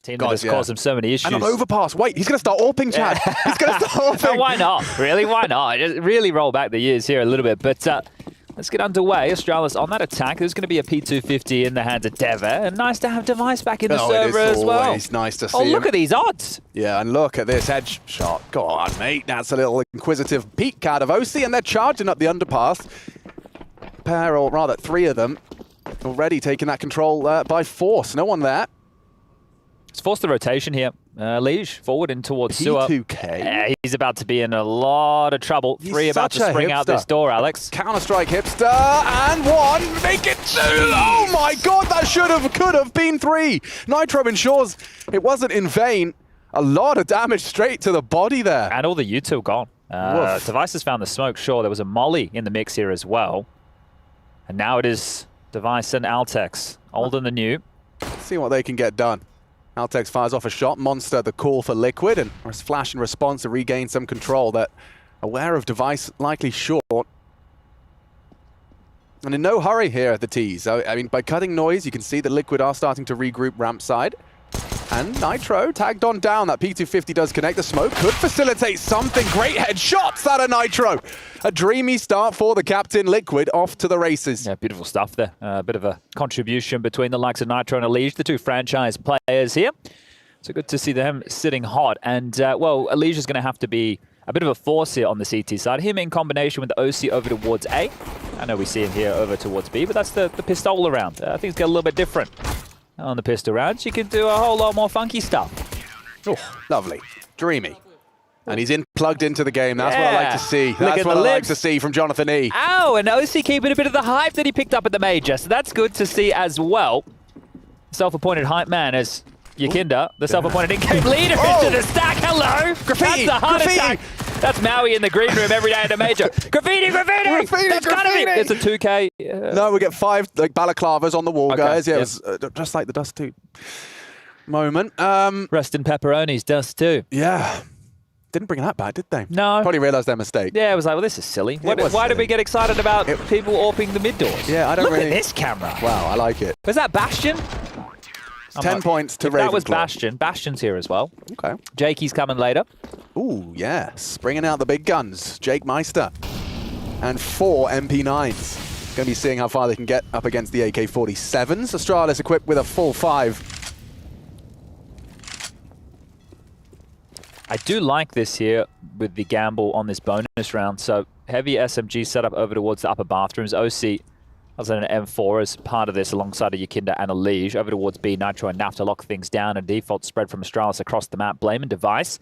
Team that has caused him so many issues. And on Overpass. Wait, he's going to start AWPing, Chad. He's going to start AWPing. Why not? Really, why not? Just really roll back the years here a little bit. But let's get underway. Astralis on that attack. There's going to be a P250 in the hands of Deva. And nice to have Device back in the server as well. It's nice to see him. Look at these odds. Yeah, and look at this headshot. Go on, mate. That's a little inquisitive peek out of OC, and they're charging up the underpass. Pair, or rather three of them, already taking that control by force. No one there. Let's force the rotation here. Liege forward and towards Sewer. P2K. He's about to be in a lot of trouble. Three about to spring out this door, Alex. Counter-strike hipster, and one. Make it two. Oh my god, that could have been three. Nitro ensures it wasn't in vain. A lot of damage straight to the body there. And all the U2 gone. Device has found the smoke. Sure, there was a molly in the mix here as well. And now it is Device and Altex. Old and the new. Let's see what they can get done. Altex fires off a shot. Monster the call for Liquid, and Flash in response to regain some control. That aware of Device likely short. And in no hurry here at the T's. I mean, by cutting noise, you can see that Liquid are starting to regroup ramp side. And Nitro tagged on down. That P250 does connect. The smoke could facilitate something. Great headshots out of Nitro. A dreamy start for the captain. Liquid off to the races. Yeah, beautiful stuff there. A bit of a contribution between the likes of Nitro and Elige, the two franchise players here. So good to see them sitting hot. And, well, Elige is going to have to be a bit of a force here on the CT side. Him in combination with the OC over towards A. I know we see him here over towards B, but that's the pistol round. I think it's got a little bit different. On the pistol round, she can do a whole lot more funky stuff. Oh, lovely. Dreamy. And he's plugged into the game. That's what I like to see. That's what I like to see from Jonathan E. Ow, and OC keeping a bit of the hype that he picked up at the major. So that's good to see as well. Self-appointed hype man as Yakinda, the self-appointed in-game leader into the stack. Hello! Graffiti! That's the heart attack. That's Maui in the green room every day at the major. Graffiti! That's gotta be! It's a 2K. No, we get 5 like balaclavas on the wall, guys. Yeah, it was just like the Dust 2 moment. Rest in pepperonis, Dust 2. Yeah. Didn't bring that back, did they? No. Probably realised their mistake. Yeah, it was like, well, this is silly. Why did we get excited about people AWPing the mid doors? Yeah, I don't really... Look at this camera. Wow, I like it. Was that Bastion? 10 points to Ravenclaw. That was Bastion. Bastion's here as well. Okay. Jakey's coming later. Ooh, yes. Bringing out the big guns. Jake Meister. And 4 MP9s. Going to be seeing how far they can get up against the AK-47s. Astralis equipped with a full 5. I do like this here with the gamble on this bonus round. So heavy SMG setup over towards the upper bathrooms. OC as an M4 as part of this alongside a Yakinda and a Liege. Over towards B, Nitro and Naf to lock things down. And default spread from Astralis across the map. Blame and Device.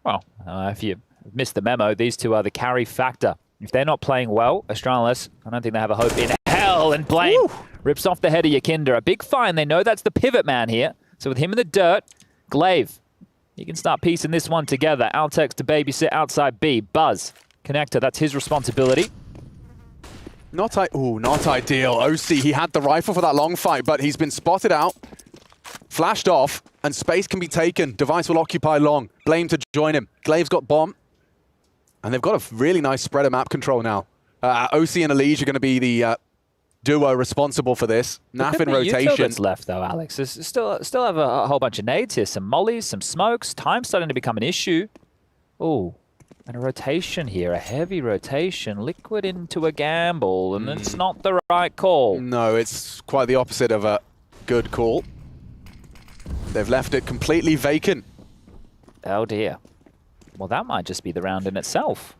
Well, if you missed the memo, these two are the carry factor. If they're not playing well, Astralis, I don't think they have a hope in hell. And Blame rips off the head of Yakinda. A big find. They know that's the pivot man here. So with him in the dirt, Glaive, you can start piecing this one together. Altex to babysit outside B. Buzz, connector, that's his responsibility. Not ideal. OC, he had the rifle for that long fight, but he's been spotted out, flashed off, and space can be taken. Device will occupy long. Blame to join him. Glaive's got bomb. And they've got a really nice spread of map control now. OC and Elige are going to be the duo responsible for this. Naf in rotation. Left though, Alex. There's still have a whole bunch of nades here. Some mollies, some smokes. Time's starting to become an issue. Ooh. And a rotation here, a heavy rotation. Liquid into a gamble, and it's not the right call. No, it's quite the opposite of a good call. They've left it completely vacant. Oh dear. Well, that might just be the round in itself.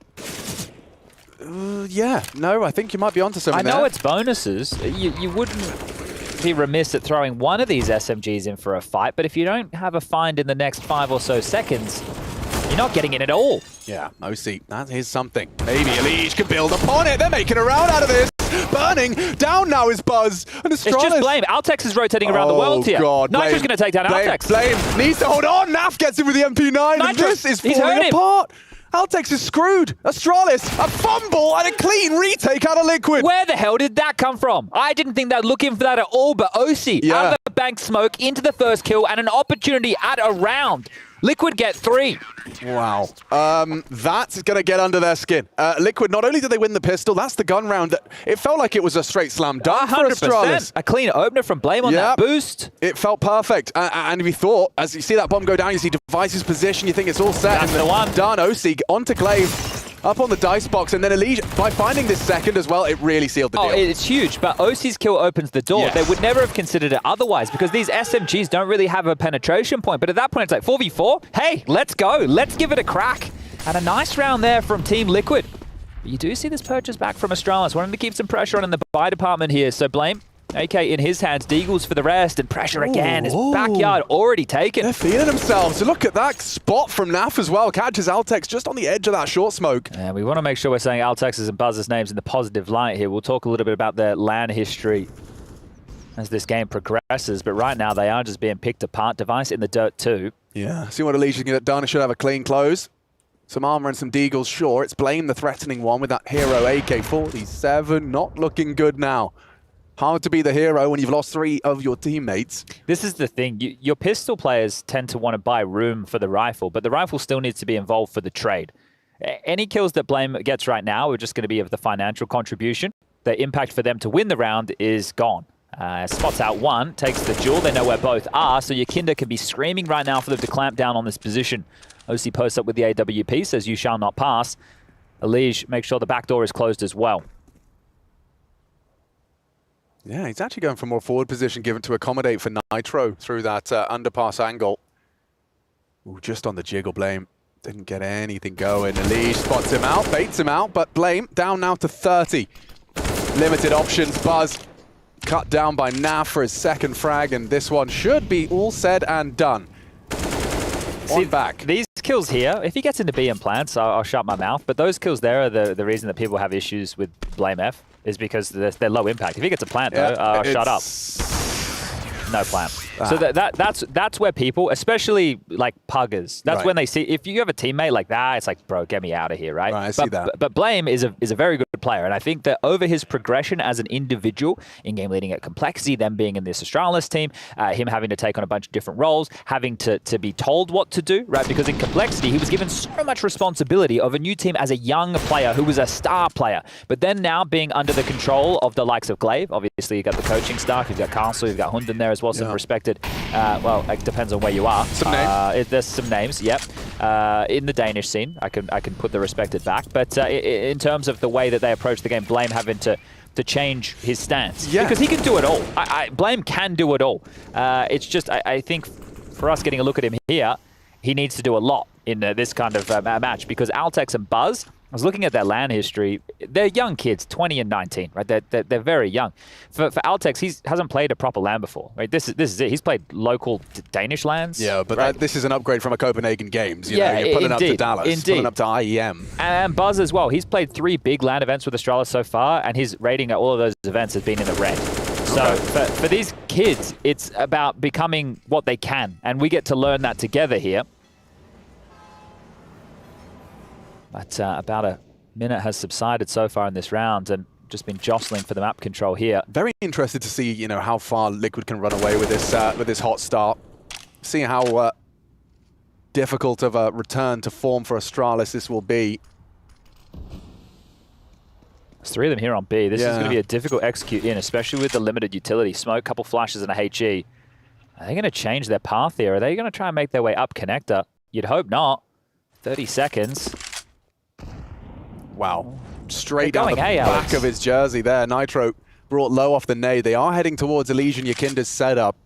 Yeah, no, I think you might be onto something there. I know it's bonuses. You wouldn't be remiss at throwing one of these SMGs in for a fight, but if you don't have a find in the next 5 or so seconds, you're not getting it at all. Yeah, OC, that is something. Maybe Elige can build upon it. They're making a round out of this. Burning. Down now is Buzz. And it's just Blame. Altex is rotating around the world here. God, Nitro's going to take down Altex. Blame needs to hold on. Naf gets him with the MP9. And this is falling apart. Altex is screwed. Astralis, a fumble and a clean retake out of Liquid. Where the hell did that come from? I didn't think they'd look in for that at all, but OC out of the bank smoke into the first kill and an opportunity at a round. Liquid get 3. Wow. That's going to get under their skin. Liquid, not only did they win the pistol, that's the gun round. It felt like it was a straight slam dunk for Astralis. A clean opener from Blame on that boost. It felt perfect. And we thought, as you see that bomb go down, you see Device's position, you think it's all set. That's the one. Done. OC onto Glaive. Up on the dice box, and then Elige, by finding this second as well, it really sealed the deal. Oh, it's huge, but OC's kill opens the door. Yes. They would never have considered it otherwise because these SMGs don't really have a penetration point. But at that point, it's like 4v4. Hey, let's go. Let's give it a crack. And a nice round there from Team Liquid. But you do see this purchase back from Astralis. Wanting to keep some pressure on in the buy department here. So Blame, AK in his hands, Deagles for the rest, and pressure again. His backyard already taken. They're feeling themselves. Look at that spot from Naf as well. Catches Altex just on the edge of that short smoke. And we want to make sure we're saying Altex's and Buzz's names in the positive light here. We'll talk a little bit about their LAN history as this game progresses, but right now they are just being picked apart. Device in the dirt too. Yeah, see what Elige can get done. It should have a clean close. Some armor and some Deagles, sure. It's Blame, the threatening one, with that hero AK-47. Not looking good now. Hard to be the hero when you've lost 3 of your teammates. This is the thing. Your pistol players tend to want to buy room for the rifle, but the rifle still needs to be involved for the trade. Any kills that Blame gets right now are just going to be of the financial contribution. The impact for them to win the round is gone. Spots out one, takes the duel. They know where both are, so Yakinda can be screaming right now for them to clamp down on this position. OC posts up with the AWP, says you shall not pass. Elige makes sure the back door is closed as well. Yeah, he's actually going for more forward position given to accommodate for Nitro through that underpass angle. Ooh, just on the jiggle, Blame. Didn't get anything going. Elige spots him out, baits him out, but Blame down now to 30. Limited options. Buzz cut down by Naf for his second frag, and this one should be all said and done. See, back. These kills here, if he gets into B and plants, I'll shut my mouth, but those kills there are the reason that people have issues with Blame F, is because they're low impact. If he gets a plant, though, shut up. No plant. So that's where people, especially like puggers, that's when they see, if you have a teammate like that, it's like, bro, get me out of here, right? I see that. But Blame is a very good player, and I think that over his progression as an individual, in-game leading at Complexity, them being in this Astralis team, him having to take on a bunch of different roles, having to be told what to do, right? Because in Complexity, he was given so much responsibility of a new team as a young player who was a star player. But then now being under the control of the likes of Glaive, obviously you've got the coaching staff, you've got Castle, you've got Hunden there as well, some respected. Well, it depends on where you are. Some names. There's some names, yep. In the Danish scene, I can put the respected back. But in terms of the way that they approach the game, Blame having to change his stance. Yeah. Because he can do it all. Blame can do it all. It's just, I think, for us getting a look at him here, he needs to do a lot in this kind of match. Because Altex and Buzz, I was looking at their LAN history. They're young kids, 20 and 19, right? They're very young. For Altex, he hasn't played a proper LAN before, right? This is it. He's played local Danish LANs. Yeah, but right? This is an upgrade from a Copenhagen Games. You know, you're pulling up to Dallas, pulling up to IEM. And Buzz as well. He's played 3 big LAN events with Astralis so far, and his rating at all of those events has been in the red. So for these kids, it's about becoming what they can, and we get to learn that together here. But about a minute has subsided so far in this round, and just been jostling for the map control here. Very interested to see, you know, how far Liquid can run away with this hot start. See how difficult of a return to form for Astralis this will be. There's 3 of them here on B. This is going to be a difficult execute in, especially with the limited utility. Smoke, couple flashes, and a HE. Are they going to change their path here? Are they going to try and make their way up connector? You'd hope not. 30 seconds. Wow. Straight down the back back of his jersey there. Nitro brought low off the nade. They are heading towards Elige and Yakinda's setup.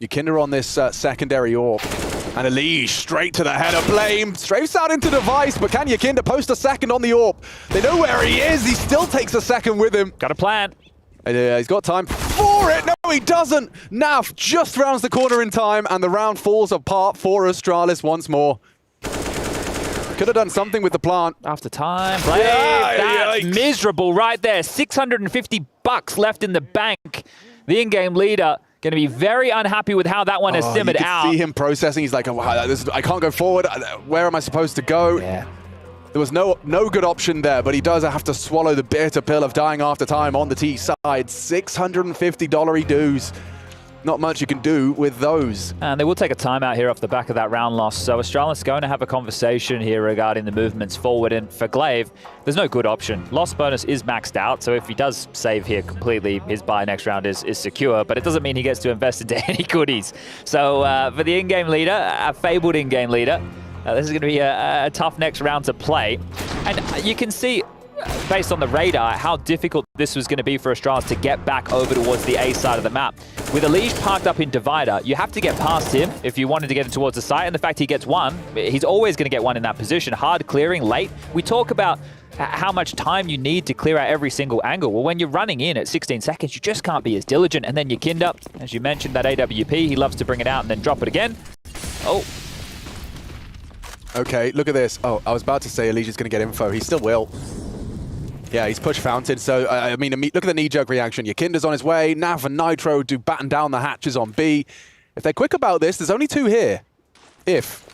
Yakinda on this secondary AWP. And Elige straight to the header. Blame. Strafes out into Device, but can Yakinda post a second on the AWP? They know where he is. He still takes a second with him. Got a plan. He's got time for it. No, he doesn't. Naf just rounds the corner in time, and the round falls apart for Astralis once more. Could have done something with the plant. After time. Blame. That's miserable right there. 650 bucks left in the bank. The in-game leader going to be very unhappy with how that one has simmered out. You can see him processing. He's like, oh, wow, I can't go forward. Where am I supposed to go? Yeah. There was no good option there, but he does have to swallow the bitter pill of dying after time on the T side. $650 dues. not much you can do with those. And they will take a timeout here off the back of that round loss. So Astralis going to have a conversation here regarding the movements forward. And for Glaive, there's no good option. Loss bonus is maxed out, so if he does save here completely, his buy next round is secure, but it doesn't mean he gets to invest into any goodies. So for the in-game leader, a fabled in-game leader, this is going to be a tough next round to play. And you can see, based on the radar, how difficult this was going to be for Astralis to get back over towards the A side of the map. With Elige parked up in Divider, you have to get past him if you wanted to get him towards the site, and the fact he gets one, he's always going to get one in that position. Hard clearing late. We talk about how much time you need to clear out every single angle. Well, when you're running in at 16 seconds, you just can't be as diligent. And then Yakinda, as you mentioned, that AWP, he loves to bring it out and then drop it again. Oh. Okay, look at this. Oh, I was about to say Elige's going to get info. He still will. Yeah, he's pushed Fountain. So, I mean, look at the knee-jerk reaction. Yakinda's on his way. Nav and Nitro do batten down the hatches on B. If they're quick about this, there's only two here. If.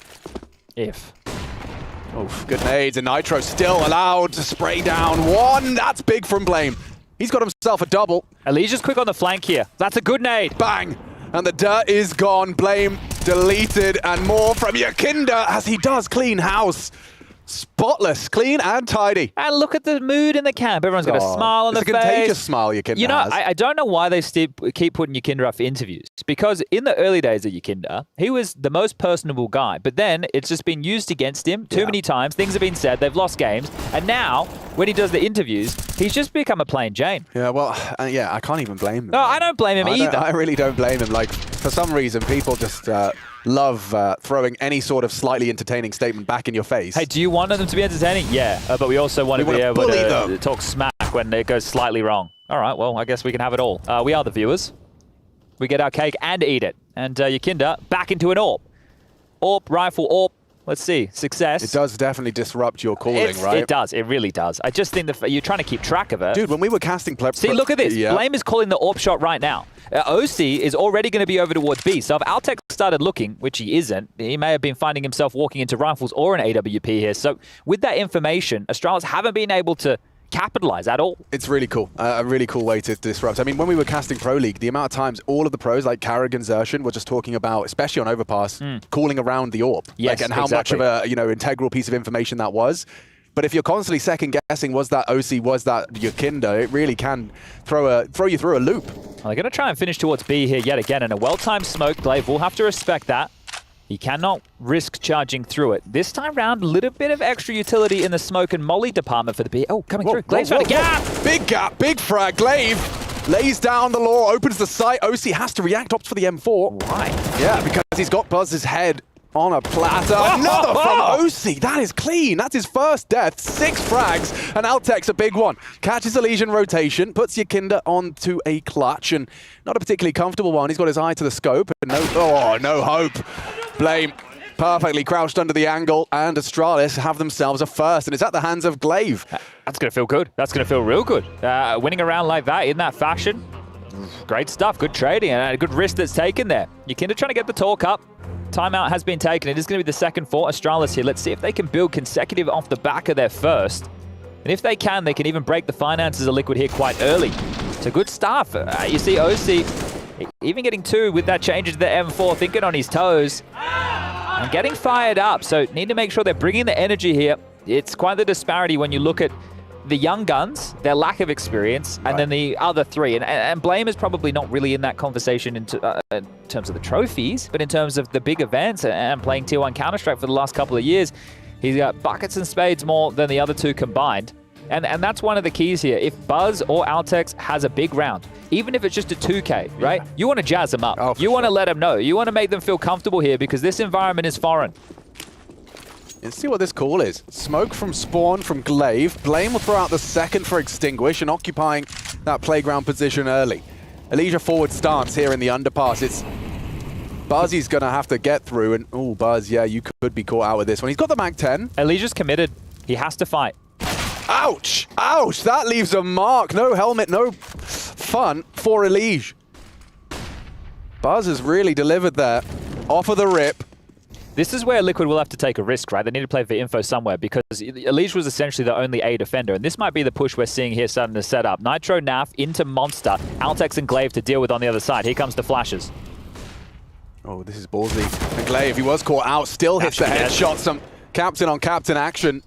Oof, good nades, and Nitro still allowed to spray down one. That's big from Blame. He's got himself a double. Alicia's quick on the flank here. That's a good nade. Bang! And the dirt is gone. Blame deleted, and more from Yakinda as he does clean house. Spotless, clean and tidy. And look at the mood in the camp. Everyone's got a smile on their face. It's a contagious smile Yakinda You know, has. I don't know why they keep putting Yakinda up for interviews. Because in the early days of Yakinda, he was the most personable guy. But then it's just been used against him too many times. Things have been said. They've lost games. And now, when he does the interviews, he's just become a plain Jane. Yeah, well, yeah, I can't even blame him. No, I don't blame him either. I really don't blame him. Like, for some reason, people just love throwing any sort of slightly entertaining statement back in your face. Hey, do you want them to be entertaining? Yeah, but we also want to be able to talk smack when it goes slightly wrong. All right, well, I guess we can have it all. We are the viewers. We get our cake and eat it. And Yakinda back into an AWP. AWP, rifle, AWP. Let's see. Success. It does definitely disrupt your calling, right? It does. It really does. I just think that you're trying to keep track of it. Dude, when we were casting... See, look at this. Blame is calling the AWP shot right now. OC is already going to be over towards B. So if Altec started looking, which he isn't, he may have been finding himself walking into rifles or an AWP here. So with that information, Astralis haven't been able to capitalize at all. It's really cool. A really cool way to disrupt. I mean, when we were casting Pro League, the amount of times all of the pros, like Carrigan, Zershin, were just talking about, especially on Overpass, calling around the AWP. Yes, and how much of a integral piece of information that was. But if you're constantly second-guessing, was that OC, was that Yakinda, it really can throw you through a loop. Well, they're going to try and finish towards B here yet again, and a well-timed smoke. Glaive will have to respect that. He cannot risk charging through it. This time round, a little bit of extra utility in the smoke and molly department for the B. Oh, coming through. Glaive's got a gap. Big gap, big frag. Glaive lays down the law, opens the sight. OC has to react, opts for the M4. Why? Yeah, because he's got Buzz's head on a platter. Another from OC. That is clean. That's his first death. 6 frags, and Altec's a big one. Catches a Legion rotation, puts Yakinda onto a clutch, and not a particularly comfortable one. He's got his eye to the scope, and no hope. Blame perfectly crouched under the angle, and Astralis have themselves a first, and it's at the hands of Glaive. That's going to feel good. That's going to feel real good. Winning a round like that in that fashion, great stuff. Good trading and a good risk that's taken there. Yakinda trying to get the talk up. Timeout has been taken. It is going to be the second for Astralis here. Let's see if they can build consecutive off the back of their first. And if they can even break the finances of Liquid here quite early. So good stuff. You see OC even getting 2 with that change into the M4, thinking on his toes. And getting fired up. So need to make sure they're bringing the energy here. It's quite the disparity when you look at the young guns, their lack of experience, and then the other 3. And Blame is probably not really in that conversation in terms of the trophies, but in terms of the big events and playing Tier 1 Counter-Strike for the last couple of years. He's got buckets and spades more than the other 2 combined. And that's one of the keys here. If Buzz or Altex has a big round, even if it's just a 2K, right? You want to jazz them up. You want to let them know. You want to make them feel comfortable here because this environment is foreign. Let's see what this call is. Smoke from Spawn from Glaive. Blame will throw out the second for Extinguish and occupying that playground position early. Elijah forward stance here in the underpass. It's Buzzy's going to have to get through. And, oh, Buzz, yeah, you could be caught out with this one. He's got the Mag 10. Elijah's committed. He has to fight. Ouch! Ouch! That leaves a mark. No helmet, no fun for Elige. Buzz has really delivered there. Off of the rip. This is where Liquid will have to take a risk, right? They need to play for info somewhere because Elige was essentially the only A defender, and this might be the push we're seeing here starting to set up. Nitro, Naf into Monster, Altex and Glaive to deal with on the other side. Here comes the flashes. Oh, this is ballsy. And Glaive, he was caught out, still hits the headshot. Some captain on captain action.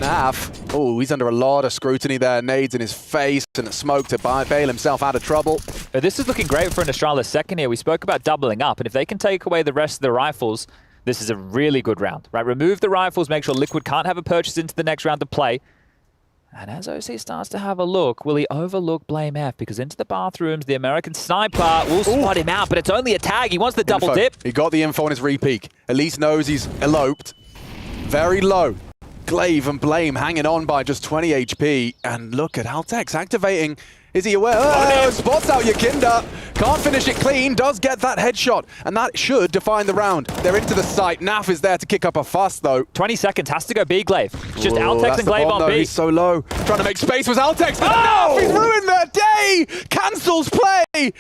Nav, oh, he's under a lot of scrutiny there. Nades in his face and a smoke to bail himself out of trouble. This is looking great for an Astralis second here. We spoke about doubling up, and if they can take away the rest of the rifles, this is a really good round, right? Remove the rifles, make sure Liquid can't have a purchase into the next round to play. And as OC starts to have a look, will he overlook Blame F? Because into the bathrooms, the American sniper will spot him out, but it's only a tag. He wants the double dip. He got the info on his re-peek. At least knows he's eloped. Very low. Glaive and Blame hanging on by just 20 HP. And look at Altex activating. Is he aware? Oh, spots out Yakinda. Can't finish it clean. Does get that headshot. And that should define the round. They're into the site. Naf is there to kick up a fuss, though. 20 seconds. Has to go B, Glaive. Just Altex and Glaive on B. He's so low. Trying to make space was Altex. Oh! He's ruined their day. Cancels play.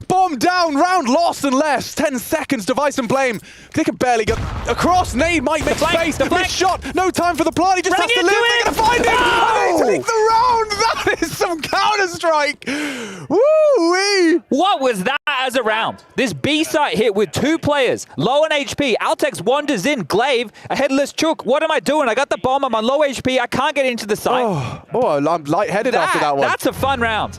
Bomb down, round lost and less. 10 seconds, Device and Blame. They can barely get across. Nade might make space. Missed shot. No time for the plant. He just has to live. They're going to find him. And they take the round. That is some Counter-Strike. Woo-wee. What was that as a round? This B site hit with 2 players. Low on HP. Altex wanders in. Glaive, a headless chook. What am I doing? I got the bomb. I'm on low HP. I can't get into the site. Oh, I'm lightheaded after that one. That's a fun round.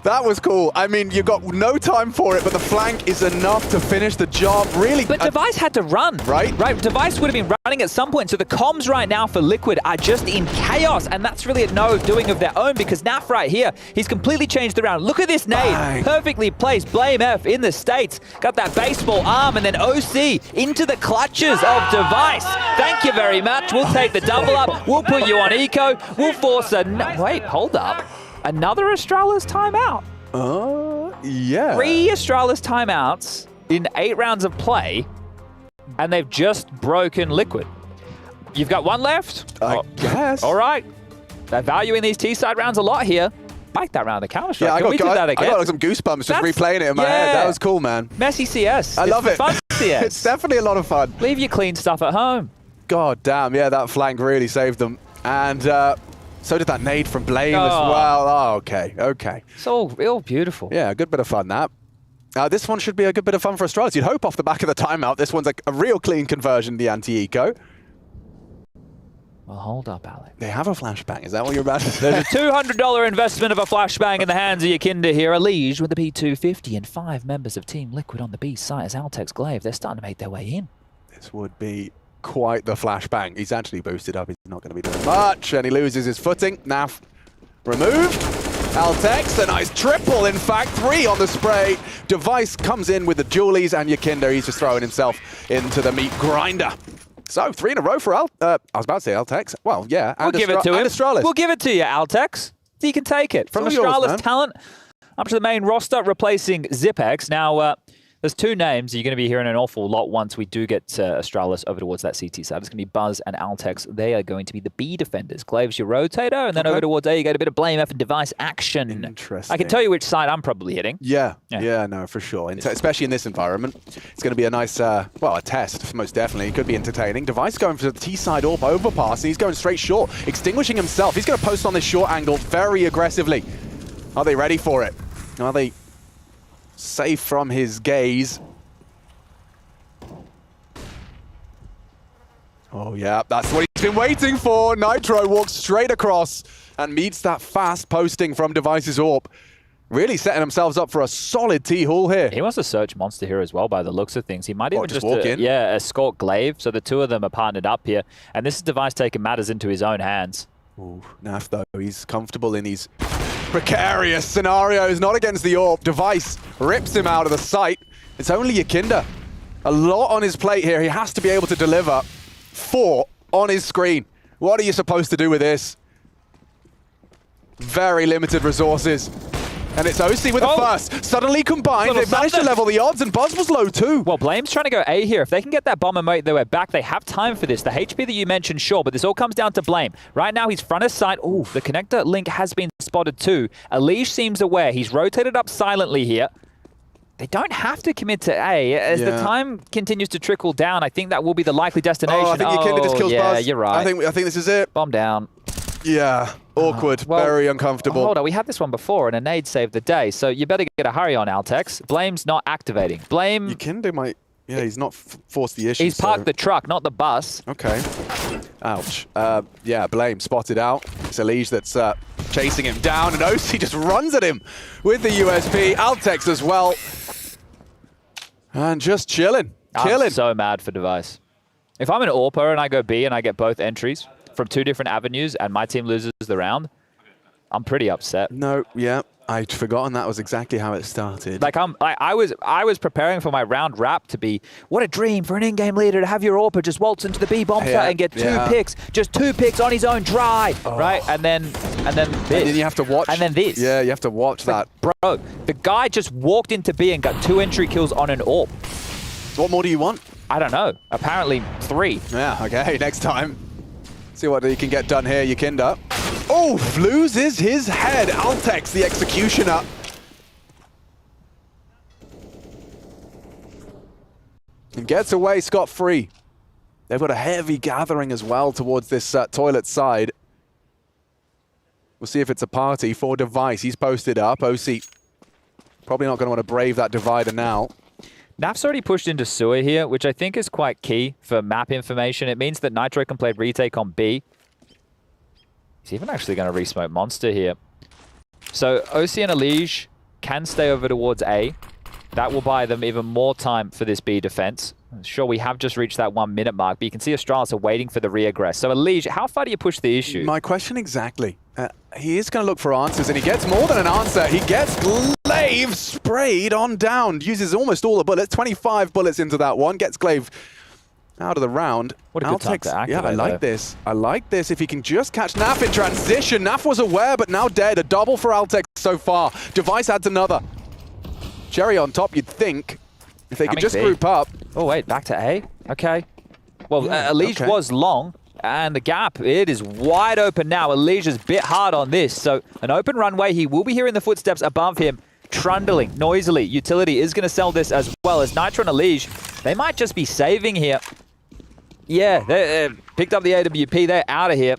That was cool. I mean, you got no time for it, but the flank is enough to finish the job. Really. But Device had to run. Right. Device would have been running at some point. So the comms right now for Liquid are just in chaos. And that's really a no doing of their own because Naf right here, he's completely changed the round. Look at this nade. Bang. Perfectly placed. Blame F in the States. Got that baseball arm and then OC into the clutches of Device. Thank you very much. We'll take the double up. We'll put you on eco. We'll force a... Wait, hold up. Another Astralis timeout. Yeah. 3 Astralis timeouts in 8 rounds of play, and they've just broken Liquid. You've got 1 left? I guess. All right. They're valuing these T-side rounds a lot here. Like that round of Counter-Strike. Yeah, Can we do that again? I got like some goosebumps just replaying it in my head. That was cool, man. Messy CS. I love it. Fun CS. It's definitely a lot of fun. Leave your clean stuff at home. God damn, yeah, that flank really saved them. And so did that nade from Blame as well. Oh, okay. It's all real beautiful. Yeah, a good bit of fun, that. This one should be a good bit of fun for Astralis. You'd hope off the back of the timeout, this one's like a real clean conversion, the anti-eco. Well, hold up, Alex. They have a flashbang. Is that what you're about to say? There's a $200 investment of a flashbang in the hands of Yakinda here. A Liege with the P250 and 5 members of Team Liquid on the B site as Altex Glaive. They're starting to make their way in. This would be quite the flashbang. He's actually boosted up. He's not going to be doing much, and he loses his footing. Naf removed. Altex, a nice triple, in fact, 3 on the spray. Device comes in with the dualies, and Yakinda, he's just throwing himself into the meat grinder. So, 3 in a row for I was about to say Altex. Well, yeah, we'll give it to him. Astralis. We'll give it to you, Altex. You can take it. From Astralis talent up to the main roster, replacing Zipex. Now, there's 2 names you're going to be hearing an awful lot once we do get Astralis over towards that CT side. It's going to be Buzz and Altex. They are going to be the B defenders. Glaive's your rotator, and then over towards A, you get a bit of Blame F and Device action. Interesting. I can tell you which side I'm probably hitting. Yeah, no, for sure. Especially in this environment. It's going to be a nice, well, a test, most definitely. It could be entertaining. Device going for the T-side AWP overpass, and he's going straight short, extinguishing himself. He's going to post on this short angle very aggressively. Are they ready for it? Are they safe from his gaze? Oh yeah, that's what he's been waiting for. Nitro walks straight across and meets that fast posting from Device's AWP. Really setting themselves up for a solid T-haul here. He wants to search Monster here as well by the looks of things. He might even just walk in? Escort Glaive. So the 2 of them are partnered up here. And this is Device taking matters into his own hands. Ooh, Naf though, he's comfortable in these precarious scenarios, not against the AWP. Device rips him out of the sight. It's only Yakinda. A lot on his plate here. He has to be able to deliver 4 on his screen. What are you supposed to do with this? Very limited resources. And it's OC with the first. Suddenly combined, they've managed to level the odds, and Buzz was low too. Well, Blame's trying to go A here. If they can get that bomb and make their way back, they have time for this. The HP that you mentioned, sure, but this all comes down to Blame. Right now, he's front of sight. Ooh, the connector link has been spotted too. Alish seems aware. He's rotated up silently here. They don't have to commit to A. As the time continues to trickle down, I think that will be the likely destination. Oh, I think Yakinda just kills Buzz. Yeah, you're right. I think this is it. Bomb down. Yeah, awkward, Well, very uncomfortable. Hold on, we had this one before, and a nade saved the day, so you better get a hurry on, Altex. Blame's not activating. Blame... Yikindo might... Yeah, he's not forced the issue. He's parked the truck, not the bus. Okay. Ouch. Yeah, Blame spotted out. It's Elige that's chasing him down, and OC just runs at him with the USP. Altex as well. And just chilling. I'm so mad for Device. If I'm an AWPer and I go B and I get both entries from 2 different avenues and my team loses the round, I'm pretty upset. No, yeah. I'd forgotten that was exactly how it started. Like I was preparing for my round wrap to be, what a dream for an in-game leader to have your AWPer just waltz into the B bomb site and get 2 picks, just 2 picks on his own dry, right? And then this. And then you have to watch. And then this. Yeah, you have to watch that. Bro, the guy just walked into B and got 2 entry kills on an AWP. What more do you want? I don't know. Apparently 3. Yeah, okay, next time. See what he can get done here, Yikindo. Oh, loses his head. Altex, the executioner. And gets away scot-free. They've got a heavy gathering as well towards this toilet side. We'll see if it's a party for Device. He's posted up. OC probably not going to want to brave that divider now. Naf's already pushed into sewer here, which I think is quite key for map information. It means that Nitro can play retake on B. He's even actually going to re-smoke Monster here. So OC and Elige can stay over towards A. That will buy them even more time for this B defense. Sure, we have just reached that 1 minute mark, but you can see Astralis are waiting for the re-aggress. So Elige, how far do you push the issue? My question exactly. He is going to look for answers, and he gets more than an answer. He gets Glaive sprayed on down. Uses almost all the bullets. 25 bullets into that one. Gets Glaive out of the round. What a good time to activate. Yeah, I like this. I like this. If he can just catch Naf in transition. Naf was aware, but now dead. A double for Altex so far. Device adds another. Cherry on top, you'd think. If they could just group up. Oh, wait, back to A? Okay. Well, Elige was long, and the gap, it is wide open now. Elige is bit hard on this, so an open runway. He will be hearing the footsteps above him, trundling noisily. Utility is going to sell this as well as Nitro and Elige. They might just be saving here. Yeah, they picked up the AWP. They're out of here.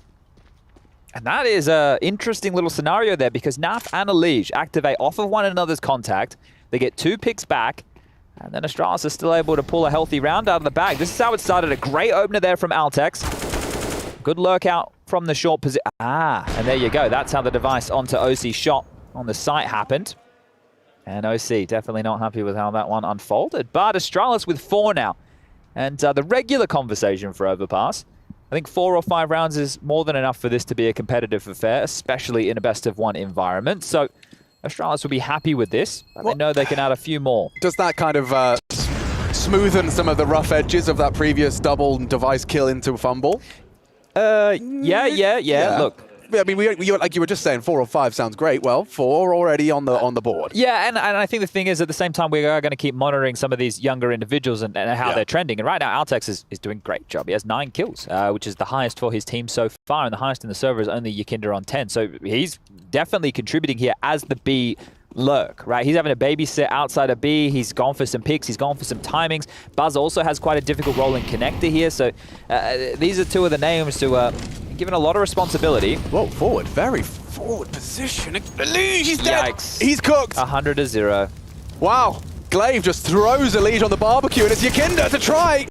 And that is an interesting little scenario there because Naf and Elige activate off of one another's contact. They get 2 picks back. And then Astralis is still able to pull a healthy round out of the bag. This is how it started. A great opener there from Altex. Good lurk out from the short position. And there you go. That's how the device onto OC shot on the site happened. And OC definitely not happy with how that one unfolded. But Astralis with 4 now. And the regular conversation for Overpass. I think 4 or 5 rounds is more than enough for this to be a competitive affair, especially in a best-of-1 environment. So Astralis will be happy with this, but they know they can add a few more. Does that kind of smoothen some of the rough edges of that previous double device kill into a fumble? Yeah. Look. I mean, like you were just saying, 4 or 5 sounds great. Well, 4 already on the board. Yeah, and I think the thing is, at the same time, we are going to keep monitoring some of these younger individuals and how they're trending. And right now, Altex is doing a great job. He has 9 kills, which is the highest for his team so far, and the highest in the server is only Yikindo on 10. So he's definitely contributing here as the B lurk, right? He's having a babysit outside of B. He's gone for some picks. He's gone for some timings. Buzz also has quite a difficult role in connector here. So these are 2 of the names to given a lot of responsibility. Whoa, forward. Very forward position. Elige, he's dead. Yikes. He's cooked. 100-0. Wow. Glaive just throws Elige on the barbecue, and it's Yikindo to try,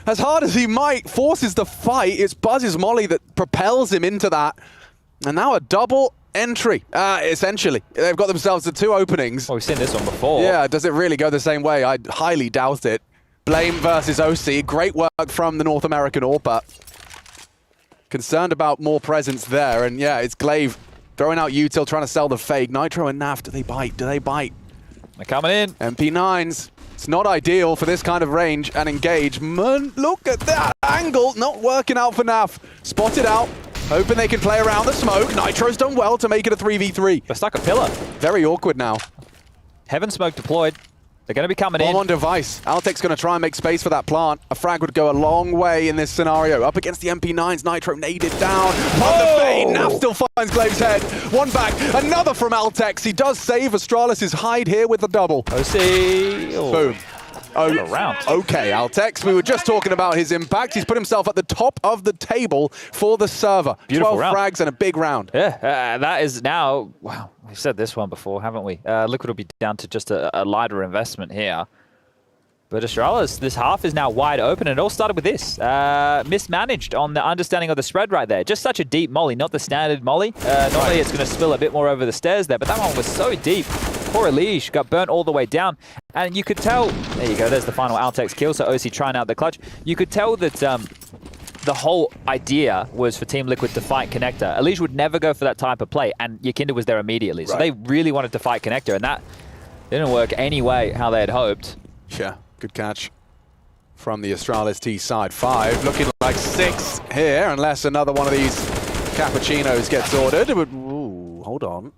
as hard as he might, forces the fight. It's Buzz's molly that propels him into that. And now a double entry, essentially. They've got themselves the 2 openings. Well, we've seen this one before. Yeah, does it really go the same way? I highly doubt it. Blame versus OC. Great work from the North American AWPer. Concerned about more presence there, and yeah, it's Glaive throwing out Util, trying to sell the fake. Nitro and Naf, do they bite? Do they bite? They're coming in. MP9s. It's not ideal for this kind of range and engagement. Look at that angle. Not working out for Naf. Spotted out. Hoping they can play around the smoke. Nitro's done well to make it a 3v3. They're stuck a pillar. Very awkward now. Heaven smoke deployed. They're going to be coming in. Bomb on device. Altek's going to try and make space for that plant. A frag would go a long way in this scenario. Up against the MP9s, Nitro naded down. On the fade, Naf still finds Glaive's head. 1 back, another from Altex. He does save Astralis' hide here with the double. OC. Boom. Around. Okay, Altex, we were just talking about his impact. He's put himself at the top of the table for the server. Beautiful 12 round. frags and a big round. Yeah, that is now, wow, we've said this one before, haven't we? Liquid will be down to just a lighter investment here. But Astralis, this half is now wide open, and it all started with this. Mismanaged on the understanding of the spread right there. Just such a deep molly, not the standard molly. Normally it's going to spill a bit more over the stairs there, but that one was so deep. Poor Elige got burnt all the way down. And you could tell, there you go, there's the final Altex kill, so OC trying out the clutch. You could tell that the whole idea was for Team Liquid to fight Connector. Elige would never go for that type of play, and Yakinda was there immediately. So they really wanted to fight Connector, and that didn't work anyway how they had hoped. Yeah. Good catch from the Astralis T side. 5, looking like 6 here, unless another one of these cappuccinos gets ordered. But, ooh, hold on.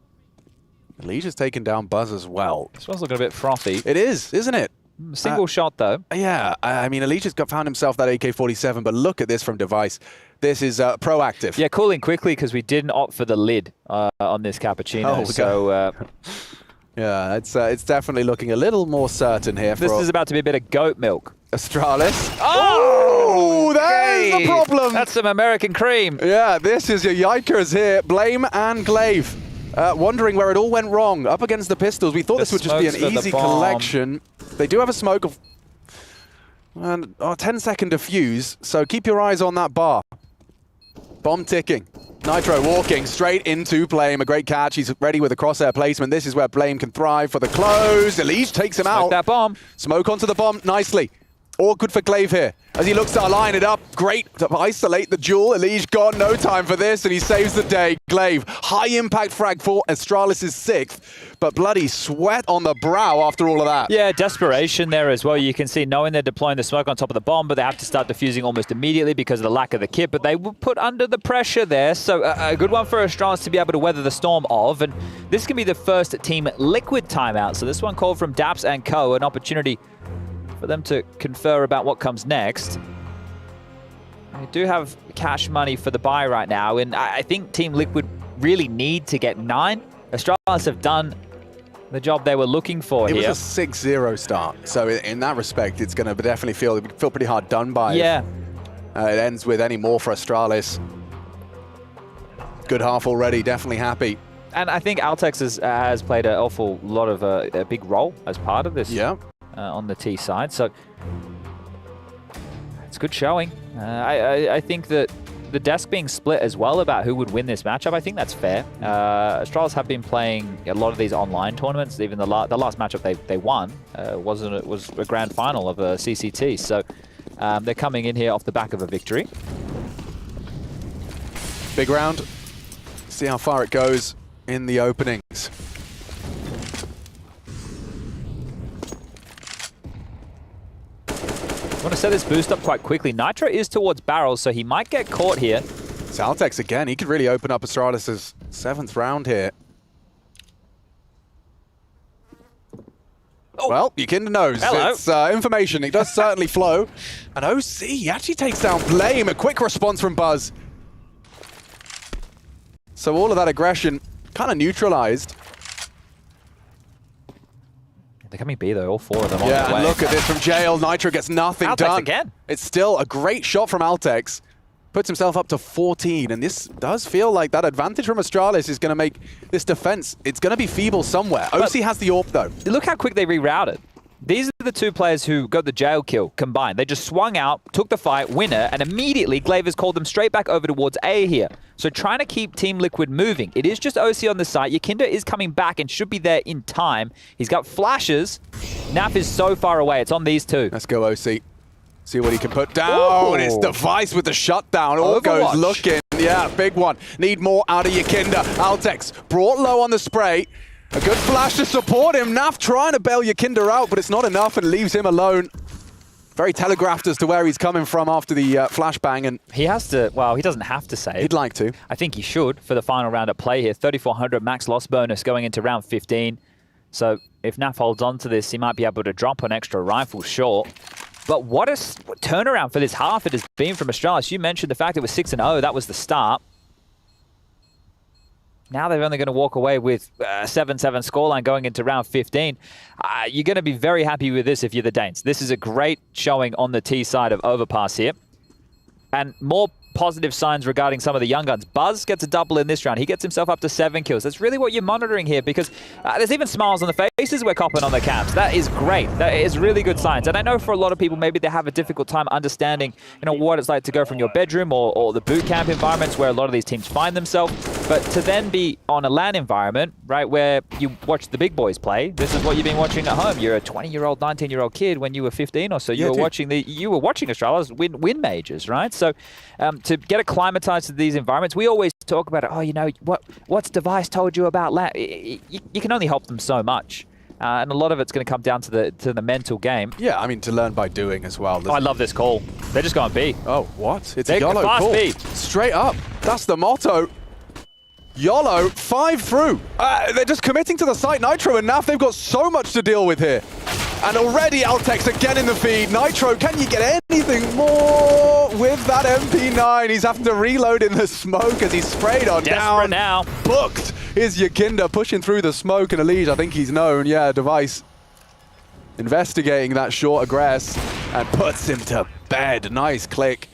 Elige has taken down Buzz as well. This one's looking a bit frothy. It is, isn't it? Single shot, though. Yeah, I mean, Elige has found himself that AK-47, but look at this from Device. This is proactive. Yeah, cooling quickly because we didn't opt for the lid on this cappuccino. Oh, so yeah, it's definitely looking a little more certain here. This is about to be a bit of goat milk. Astralis. Oh, there's the problem. That's some American cream. Yeah, this is your yikers here. Blame and Glaive. Wondering where it all went wrong. Up against the pistols. We thought this would just be an easy collection. They do have a smoke of 10-second defuse, so keep your eyes on that bar. Bomb ticking. Nitro walking straight into Blame. A great catch. He's ready with a crosshair placement. This is where Blame can thrive for the close. Elige takes him out. That bomb. Smoke onto the bomb nicely. Awkward for Glaive here. As he looks to align it up, great to isolate the duel. Elige got no time for this, and he saves the day. Glaive, high impact frag for Astralis' 6th, but bloody sweat on the brow after all of that. Yeah, desperation there as well. You can see knowing they're deploying the smoke on top of the bomb, but they have to start defusing almost immediately because of the lack of the kit, but they were put under the pressure there. So a good one for Astralis to be able to weather the storm of, and this can be the first Team Liquid timeout. So this one called from Daps and Co, an opportunity for them to confer about what comes next. They do have cash money for the buy right now, and I think Team Liquid really need to get 9. Astralis have done the job they were looking for here. It was a 6-0 start, so in that respect, it's going to definitely feel pretty hard done by. Yeah. It ends with any more for Astralis. Good half already, definitely happy. And I think Altex has played an awful lot of a big role as part of this. Yeah. On the T side, so it's good showing. I think that the desk being split as well about who would win this matchup, I think that's fair. Astralis have been playing a lot of these online tournaments. Even the last matchup they won was a grand final of a CCT, so they're coming in here off the back of a victory. Big round. See how far it goes in the openings. I want to set this boost up quite quickly. Nitro is towards barrels, so he might get caught here. It's Altex again. He could really open up Astralis' 7th round here. Oh. Well, Yakinda knows. Hello. It's information. It does certainly flow. And OC, he actually takes down Blame. A quick response from Buzz. So all of that aggression kind of neutralized. They're coming B though, all 4 of them on the way. Yeah, and look at this from Jail. Nitro gets nothing Altex done. again. It's still a great shot from Altex. Puts himself up to 14, and this does feel like that advantage from Astralis is going to make this defense, it's going to be feeble somewhere. OC has the AWP though. Look how quick they rerouted. These are the 2 players who got the jail kill combined. They just swung out, took the fight, winner, and immediately Glaive has called them straight back over towards A here. So trying to keep Team Liquid moving. It is just OC on the site. Yakinda is coming back and should be there in time. He's got flashes. Naf is so far away. It's on these 2. Let's go, OC. See what he can put down. It's Device with the shutdown. All goes looking. Yeah, big one. Need more out of Yakinda. Altex brought low on the spray. A good flash to support him. Naf trying to bail Yakinda out, but it's not enough and leaves him alone. Very telegraphed as to where he's coming from after the flashbang. And he has to, well, he doesn't have to save. He'd like to. I think he should for the final round of play here. 3,400 max loss bonus going into round 15. So if Naf holds on to this, he might be able to drop an extra rifle short. But what a turnaround for this half it has been from Astralis. You mentioned the fact it was 6-0. That was the start. Now they're only going to walk away with a 7-7 scoreline going into round 15. You're going to be very happy with this if you're the Danes. This is a great showing on the T side of Overpass here. And more positive signs regarding some of the young guns. Buzz gets a double in this round. He gets himself up to 7 kills. That's really what you're monitoring here, because there's even smiles on the faces we're copping on the caps. That is great. That is really good signs. And I know for a lot of people, maybe they have a difficult time understanding, what it's like to go from your bedroom or the boot camp environments where a lot of these teams find themselves. But to then be on a LAN environment, right, where you watch the big boys play, this is what you've been watching at home. You're a 20-year-old, 19-year-old kid when you were 15 or so. You were watching Astralis win majors, right? So to get acclimatized to these environments, we always talk about it. What's Device told you about LAN? You can only help them so much. And a lot of it's going to come down to the mental game. Yeah, I mean, to learn by doing as well. I love this call. They're just going B. Oh, what? It's a YOLO fast call. B. Straight up. That's the motto. YOLO, 5 through. They're just committing to the site. Nitro and Naf, they've got so much to deal with here. And already Altex again in the feed. Nitro, can you get anything more with that MP9? He's having to reload in the smoke as he's sprayed on down. Now. Booked is Yakinda pushing through the smoke, and Elige, I think he's known. Yeah, Device investigating that short aggress and puts him to bed. Nice click.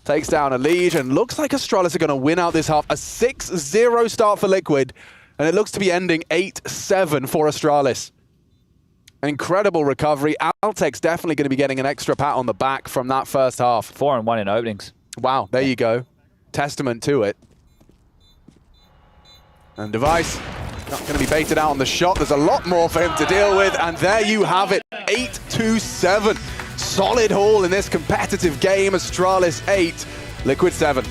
Takes down Elige, and looks like Astralis are going to win out this half. A 6-0 start for Liquid, and it looks to be ending 8-7 for Astralis. Incredible recovery. Altex definitely going to be getting an extra pat on the back from that first half. 4-1 in openings. Wow, there you go. Testament to it. And Device not going to be baited out on the shot. There's a lot more for him to deal with, and there you have it. 8-7. Solid haul in this competitive game. Astralis 8, Liquid 7.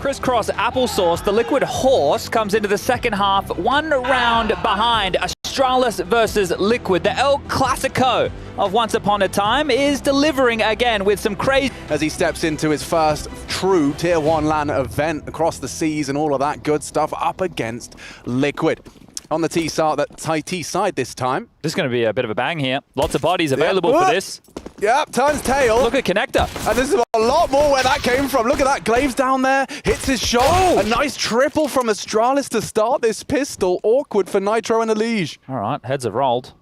Crisscross applesauce, the Liquid Horse comes into the second half, 1 round behind. Astralis versus Liquid. The El Clasico of Once Upon a Time is delivering again with some crazy... As he steps into his first true Tier 1 LAN event across the seas and all of that good stuff up against Liquid. On the T side this time. This is going to be a bit of a bang here. Lots of bodies available for this. Yep, turns tail. Look at Connector. And there's a lot more where that came from. Look at that. Glaive's down there. Hits his shot. Oh. A nice triple from Astralis to start this pistol. Awkward for Nitro and Elige. All right, heads have rolled.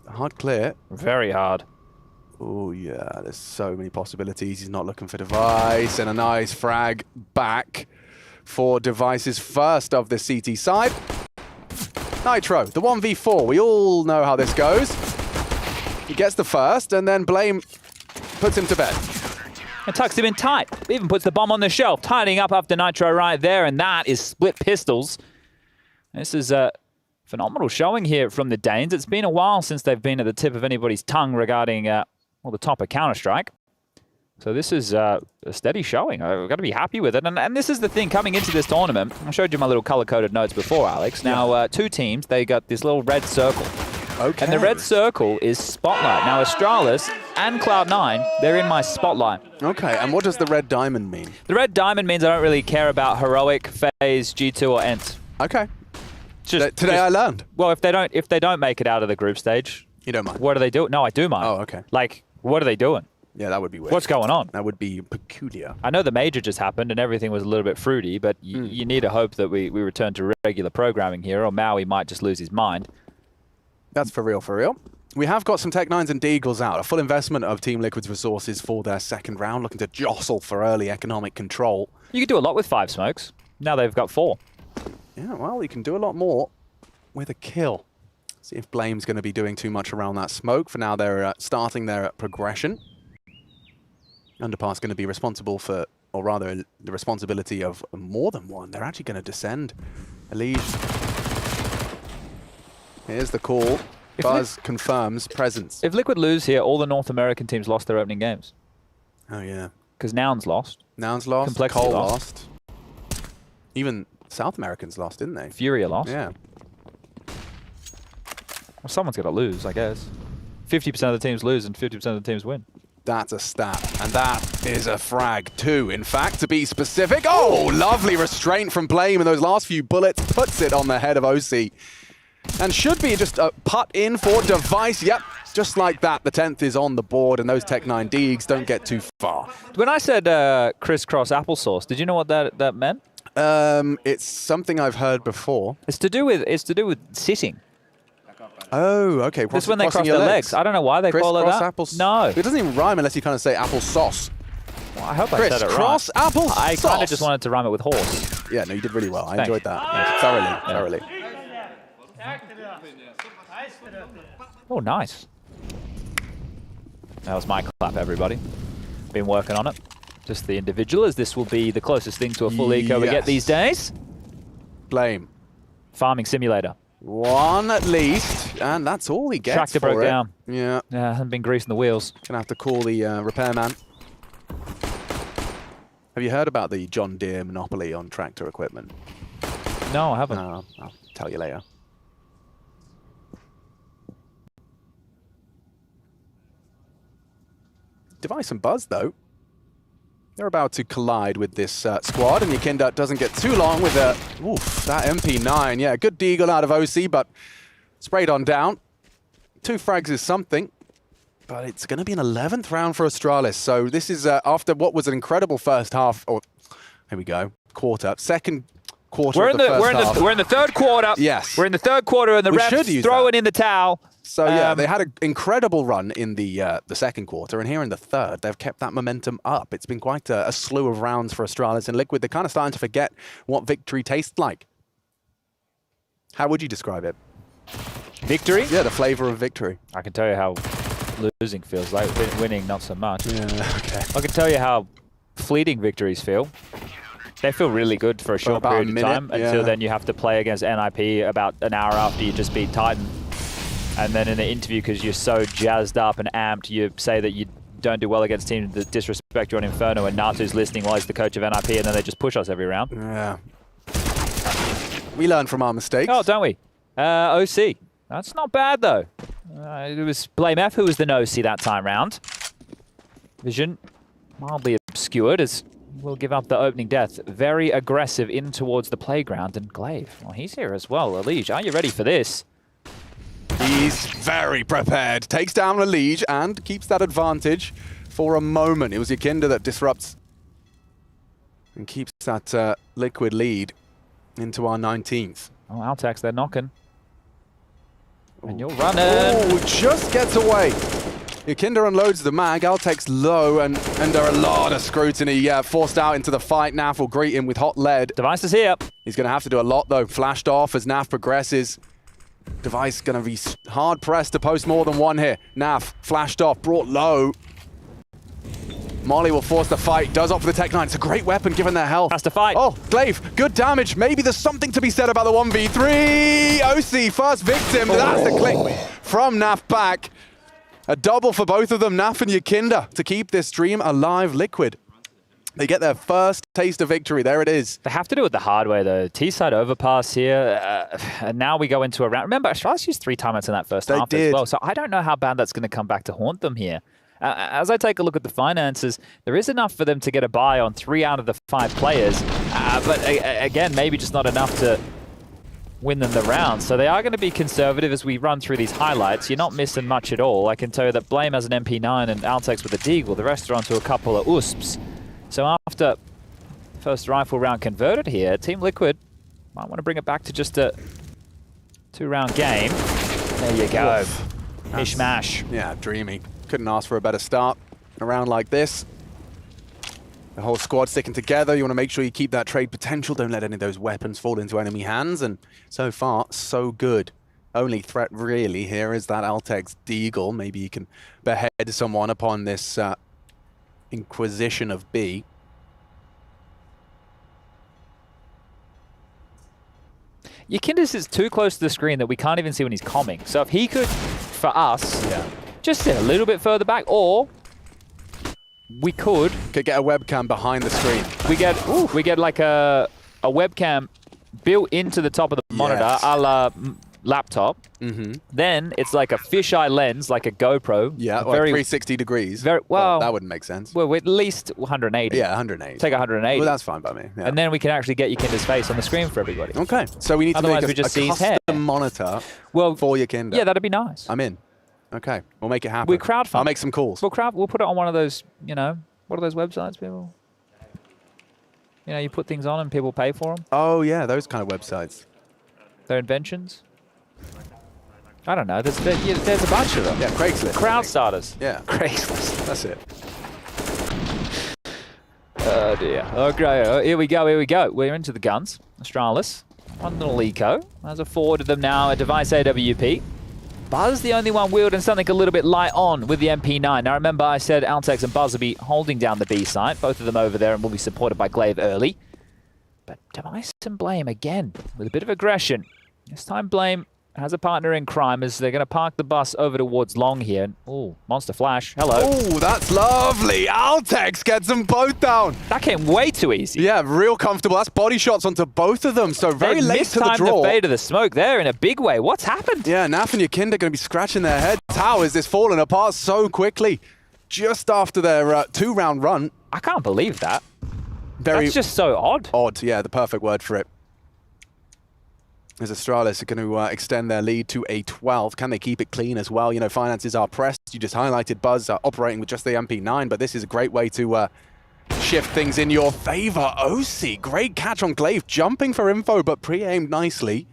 Hard clear. Very hard. Oh, yeah. There's so many possibilities. He's not looking for Device. And a nice frag back for Device's first of the CT side. Nitro, the 1v4. We all know how this goes. He gets the first, and then Blame puts him to bed. And tucks him in tight. Even puts the bomb on the shelf, tidying up after Nitro right there, and that is split pistols. This is a phenomenal showing here from the Danes. It's been a while since they've been at the tip of anybody's tongue regarding well, the top of Counter-Strike. So this is a steady showing. I've got to be happy with it. And this is the thing coming into this tournament. I showed you my little color-coded notes before, Alex. Now, two teams, they got this little red circle. Okay. And the red circle is Spotlight. Now, Astralis and Cloud9, they're in my Spotlight. Okay, and what does the red diamond mean? The red diamond means I don't really care about Heroic, FaZe, G2, or ENT. Okay. Today I learned. Well, if they don't make it out of the group stage, you don't mind. What do they do? No, I do mind. Oh, okay. Like, what are they doing? Yeah, that would be weird. What's going on? That would be peculiar. I know the major just happened and everything was a little bit fruity, but you need to hope that we return to regular programming here, or Maui might just lose his mind. That's for real, for real. We have got some Tech-9s and Deagles out. A full investment of Team Liquid's resources for their second round, looking to jostle for early economic control. You could do a lot with 5 smokes. Now they've got 4. Yeah, well, you can do a lot more with a kill. See if Blame's going to be doing too much around that smoke. For now, they're starting their progression. Underpass going to be responsible for, or rather, the responsibility of more than one. They're actually going to descend. Elige. Here's the call. Buzz confirms presence. If Liquid lose here, all the North American teams lost their opening games. Oh, yeah. Because Noun's lost. Noun's lost. Complexity Cole lost. Even South Americans lost, didn't they? Furia lost. Yeah. Well, someone's got to lose, I guess. 50% of the teams lose and 50% of the teams win. That's a stat. And that is a frag too, in fact, to be specific. Oh, lovely restraint from Blame, and those last few bullets puts it on the head of OC. And should be just a putt in for Device. Yep, just like that. The 10th is on the board, and those Tech-9 Deags don't get too far. When I said crisscross applesauce, did you know what that meant? It's something I've heard before. It's to do with sitting. Oh, okay. This is when they cross their legs. I don't know why they call it that. No. It doesn't even rhyme unless you kind of say applesauce. Well, I hope I said it right. Cross apple I sauce. kind of just wanted to rhyme it with horse. Yeah, no, you did really well. I Thanks. enjoyed that. Thoroughly. Oh, nice. That was my clap, everybody. Been working on it. Just the individual, as this will be the closest thing to a full eco we get these days. Blame. Farming simulator. One at least, and that's all he gets. Tractor broke down. Yeah. Yeah, hasn't been greasing the wheels. Gonna have to call the repairman. Have you heard about the John Deere monopoly on tractor equipment? No, I haven't. I'll tell you later. Device and Buzz, though. They're about to collide with this squad, and Yakinda doesn't get too long with that MP9. Yeah, good deagle out of OC, but sprayed on down. 2 frags is something, but it's going to be an 11th round for Astralis. So this is after what was an incredible first half, or here we go, quarter, second quarter of the first half. We're in the third quarter. Yes. We're in the third quarter, and the refs throwing in the towel. So yeah, they had an incredible run in the second quarter, and here in the third, they've kept that momentum up. It's been quite a slew of rounds for Astralis and Liquid. They're kind of starting to forget what victory tastes like. How would you describe it? Victory? Yeah, the flavor of victory. I can tell you how losing feels like. Winning, not so much. Yeah, okay. I can tell you how fleeting victories feel. They feel really good for a short period of time until then you have to play against NIP about an hour after you just beat Titan. And then in the interview, because you're so jazzed up and amped, you say that you don't do well against teams that disrespect you on Inferno, and Natu's listening while he's the coach of NIP, and then they just push us every round. Yeah. We learn from our mistakes. Oh, don't we? OC. That's not bad, though. It was Blame F who was the no-C that time round. Vision mildly obscured as we'll give up the opening death. Very aggressive in towards the playground. And Glaive, well, he's here as well. Elige, are you ready for this? He's very prepared. Takes down Elige and keeps that advantage for a moment. It was Yakinda that disrupts and keeps that Liquid lead into our 19th. Oh, Altex, they're knocking. And you're running. Oh, just gets away. Yakinda unloads the mag. Altex low and under a lot of scrutiny. Forced out into the fight. Naf will greet him with hot lead. Device is here. He's going to have to do a lot, though. Flashed off as Naf progresses. Device going to be hard pressed to post more than one here. Naf flashed off, brought low. Molly will force the fight, does opt for the Tech 9. It's a great weapon given their health. Has to fight. Oh, Glaive, good damage. Maybe there's something to be said about the 1v3. OC, first victim. That's the click from Naf back. A double for both of them, Naf and Yakinda, to keep this stream alive. Liquid, they get their first taste of victory. There it is. They have to do it the hard way, though. T-side overpass here. And now we go into a round. Remember, Astralis used 3 timeouts in that first half as well. So I don't know how bad that's going to come back to haunt them here. As I take a look at the finances, there is enough for them to get a buy on 3 out of the 5 players. But again, maybe just not enough to win them the round. So they are going to be conservative as we run through these highlights. You're not missing much at all. I can tell you that Blame has an MP9 and Altex with a Deagle. The rest are onto a couple of USPs. So after first rifle round converted here, Team Liquid might want to bring it back to just a 2-round game. There you go. Mishmash. Yeah, dreamy. Couldn't ask for a better start. A round like this. The whole squad sticking together. You want to make sure you keep that trade potential. Don't let any of those weapons fall into enemy hands. And so far, so good. Only threat really here is that Altex Deagle. Maybe you can behead someone upon this Inquisition of B. Yakinda is too close to the screen that we can't even see when he's comming. So if he could, for us, just sit a little bit further back, or we could get a webcam behind the screen. We get like a webcam built into the top of the monitor, a la laptop. Then it's like a fisheye lens, like a GoPro. Yeah, like 360 degrees. Well, that wouldn't make sense. Well, at least 180. Yeah, 180. Take 180. Well, that's fine by me. Yeah. And then we can actually get Yakinda's face on the screen for everybody. Okay, so we need to Otherwise, make we just see a his head. custom monitor for Yakinda. Yeah, that'd be nice. I'm in. Okay, we'll make it happen. We crowdfund. I'll make some calls. We'll put it on one of those, what are those websites, people? You put things on and people pay for them. Oh, yeah, those kind of websites. They're inventions. I don't know. There's a bunch of them. Yeah, Craigslist. Crowd starters. Yeah. Craigslist. That's it. Oh, dear. Okay, here we go. We're into the guns. Astralis. One little eco. As a forward of them now, a device AWP. Buzz the only one wielding something a little bit light on with the MP9. Now remember I said Altex and Buzz will be holding down the B site. Both of them over there and will be supported by Glaive early. But Device and Blame again with a bit of aggression. This time Blame has a partner in crime as they're going to park the bus over towards Long here. Oh, Monster Flash. Hello. Oh, that's lovely. Altex gets them both down. That came way too easy. Yeah, real comfortable. That's body shots onto both of them. So very late to the draw. The fade of the smoke there in a big way. What's happened? Yeah, Naf and Yakinda are going to be scratching their heads. How is this falling apart so quickly? Just after their 2-round run. I can't believe that. That's just so odd. Odd, yeah, the perfect word for it. As Astralis are going to extend their lead to a 12. Can they keep it clean as well? Finances are pressed. You just highlighted Buzz operating with just the MP9, but this is a great way to shift things in your favor. OC, great catch on Glaive, jumping for info, but pre-aimed nicely.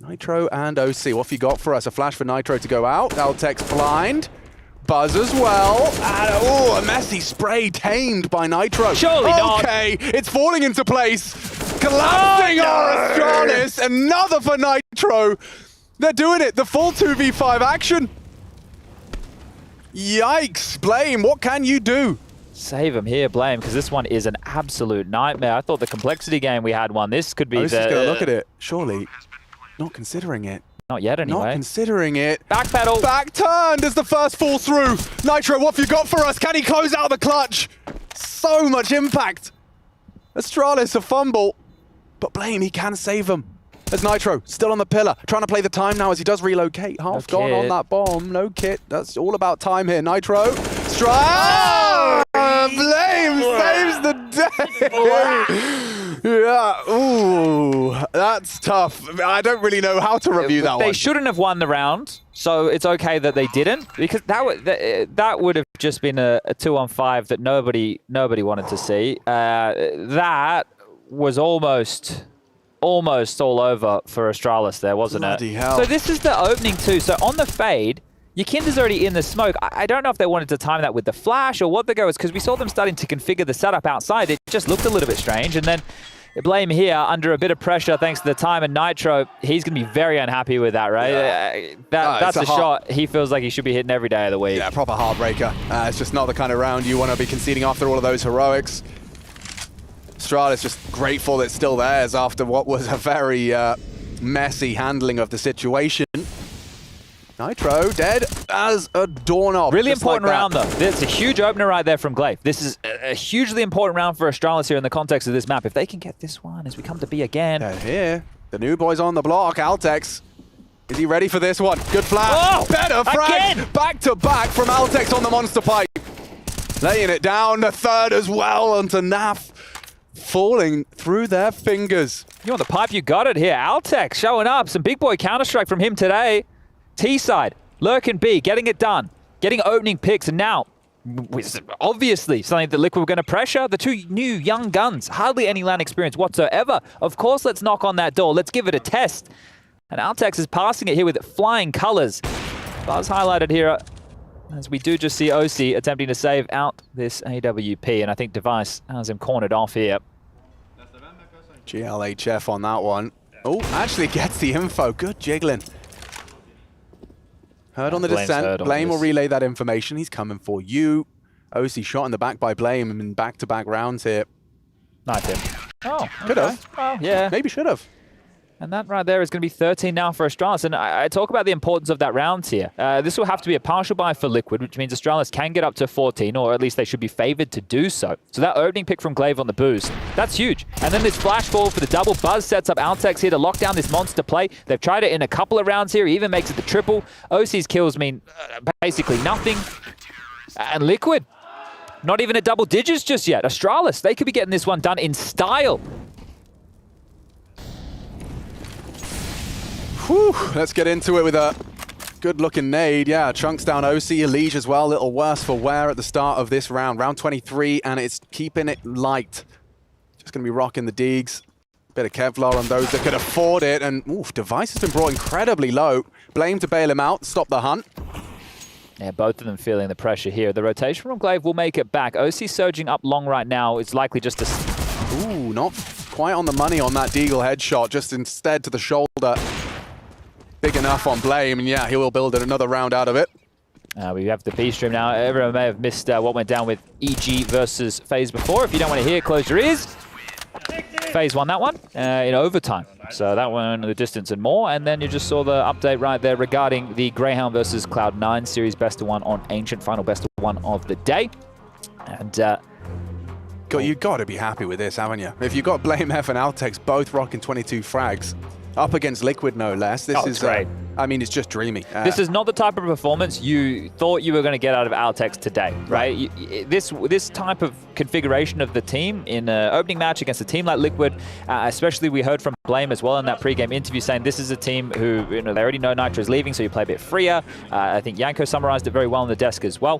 Nitro and OC, what have you got for us? A flash for Nitro to go out. Altex blind. Buzz as well. And a messy spray tamed by Nitro. Surely not. Okay, it's falling into place. Collapsing on Astralis. Another for Nitro. They're doing it. The full 2v5 action. Yikes. Blame, what can you do? Save him here, Blame, because this one is an absolute nightmare. I thought the complexity game we had won. This could be I was just going to look at it. Surely not considering it. Not yet, anyway. Not considering it. Backpedal. Back turn. Does the first fall through? Nitro, what have you got for us? Can he close out the clutch? So much impact. Astralis a fumble, but Blame, he can save them. There's Nitro, still on the pillar, trying to play the time now as he does relocate. Half gone on that bomb, no kit. That's all about time here. Nitro, strike! Blame saves the day! Yeah, ooh, that's tough. I don't really know how to review that one. They shouldn't have won the round, so it's okay that they didn't, because that would have just been a 2-on-5 that nobody wanted to see. That was almost all over for Astralis there, wasn't Bloody it? hell. So this is the opening too. So on the fade, Yakinda's already in the smoke. I don't know if they wanted to time that with the flash or what the go is, because we saw them starting to configure the setup outside. It just looked a little bit strange. And then Blame here under a bit of pressure thanks to the time, and Nitro, he's going to be very unhappy with that, right? Yeah. That's a shot he feels like he should be hitting every day of the week. Yeah, proper heartbreaker. It's just not the kind of round you want to be conceding after all of those heroics. Astralis just grateful it's still theirs after what was a very messy handling of the situation. Nitro dead as a doorknob. Really important round though. It's a huge opener right there from Glaive. This is a hugely important round for Astralis here in the context of this map. If they can get this one as we come to B again. Here, the new boy's on the block. Altex, is he ready for this one? Good flash. Oh, better frag. again. Back to back from Altex on the monster pipe. Laying it down, the third as well onto Naf. Falling through their fingers. You want the pipe, you got it here. Altex showing up. Some big boy Counter-Strike from him today. T-side, Lurk and B, getting it done. Getting opening picks, and now, obviously, something that Liquid were going to pressure. The two new young guns, hardly any LAN experience whatsoever. Of course, let's knock on that door. Let's give it a test. And Altex is passing it here with flying colors. Buzz highlighted here, as we do just see OC attempting to save out this AWP, and I think Device has him cornered off here. GLHF on that one. Oh, actually gets the info. Good jiggling. Heard on the descent. Blame will relay that information. He's coming for you. OC shot in the back by Blame in back-to-back rounds here. Knifed him. Oh, could have. Well, yeah. Maybe should have. And that right there is going to be 13 now for Astralis. And I talk about the importance of that round here. This will have to be a partial buy for Liquid, which means Astralis can get up to 14, or at least they should be favored to do so. So that opening pick from Glaive on the boost, that's huge. And then this flash ball for the double. Buzz sets up Altex here to lock down this monster play. They've tried it in a couple of rounds here. He even makes it the triple. OC's kills mean basically nothing. And Liquid, not even at double digits just yet. Astralis, they could be getting this one done in style. Whew, let's get into it with a good-looking nade. Yeah, chunks down OC, Elige as well. A little worse for wear at the start of this round. Round 23, and it's keeping it light. Just going to be rocking the Deegs. Bit of Kevlar on those that could afford it. And oof, Device has been brought incredibly low. Blame to bail him out, stop the hunt. Yeah, both of them feeling the pressure here. The rotation from Glaive will make it back. OC surging up long right now. It's likely just to... Ooh, not quite on the money on that Deagle headshot. Just instead to the shoulder. Big enough on Blame, and yeah, he will build another round out of it. We have the B stream now. Everyone may have missed what went down with EG versus FaZe before. If you don't want to hear, close your ears. FaZe won that one in overtime. So that one the distance and more. And then you just saw the update right there regarding the Greyhound versus Cloud9 series best of one on Ancient, final best of one of the day. And you got to be happy with this, haven't you? If you've got Blame F and Altex both rocking 22 frags, up against Liquid, no less. This is great. I mean, it's just dreamy. This is not the type of performance you thought you were going to get out of Altex today, right? This type of configuration of the team in an opening match against a team like Liquid, especially we heard from Blame as well in that pre-game interview saying this is a team who, they already know Nitro is leaving, so you play a bit freer. I think Yanko summarized it very well on the desk as well.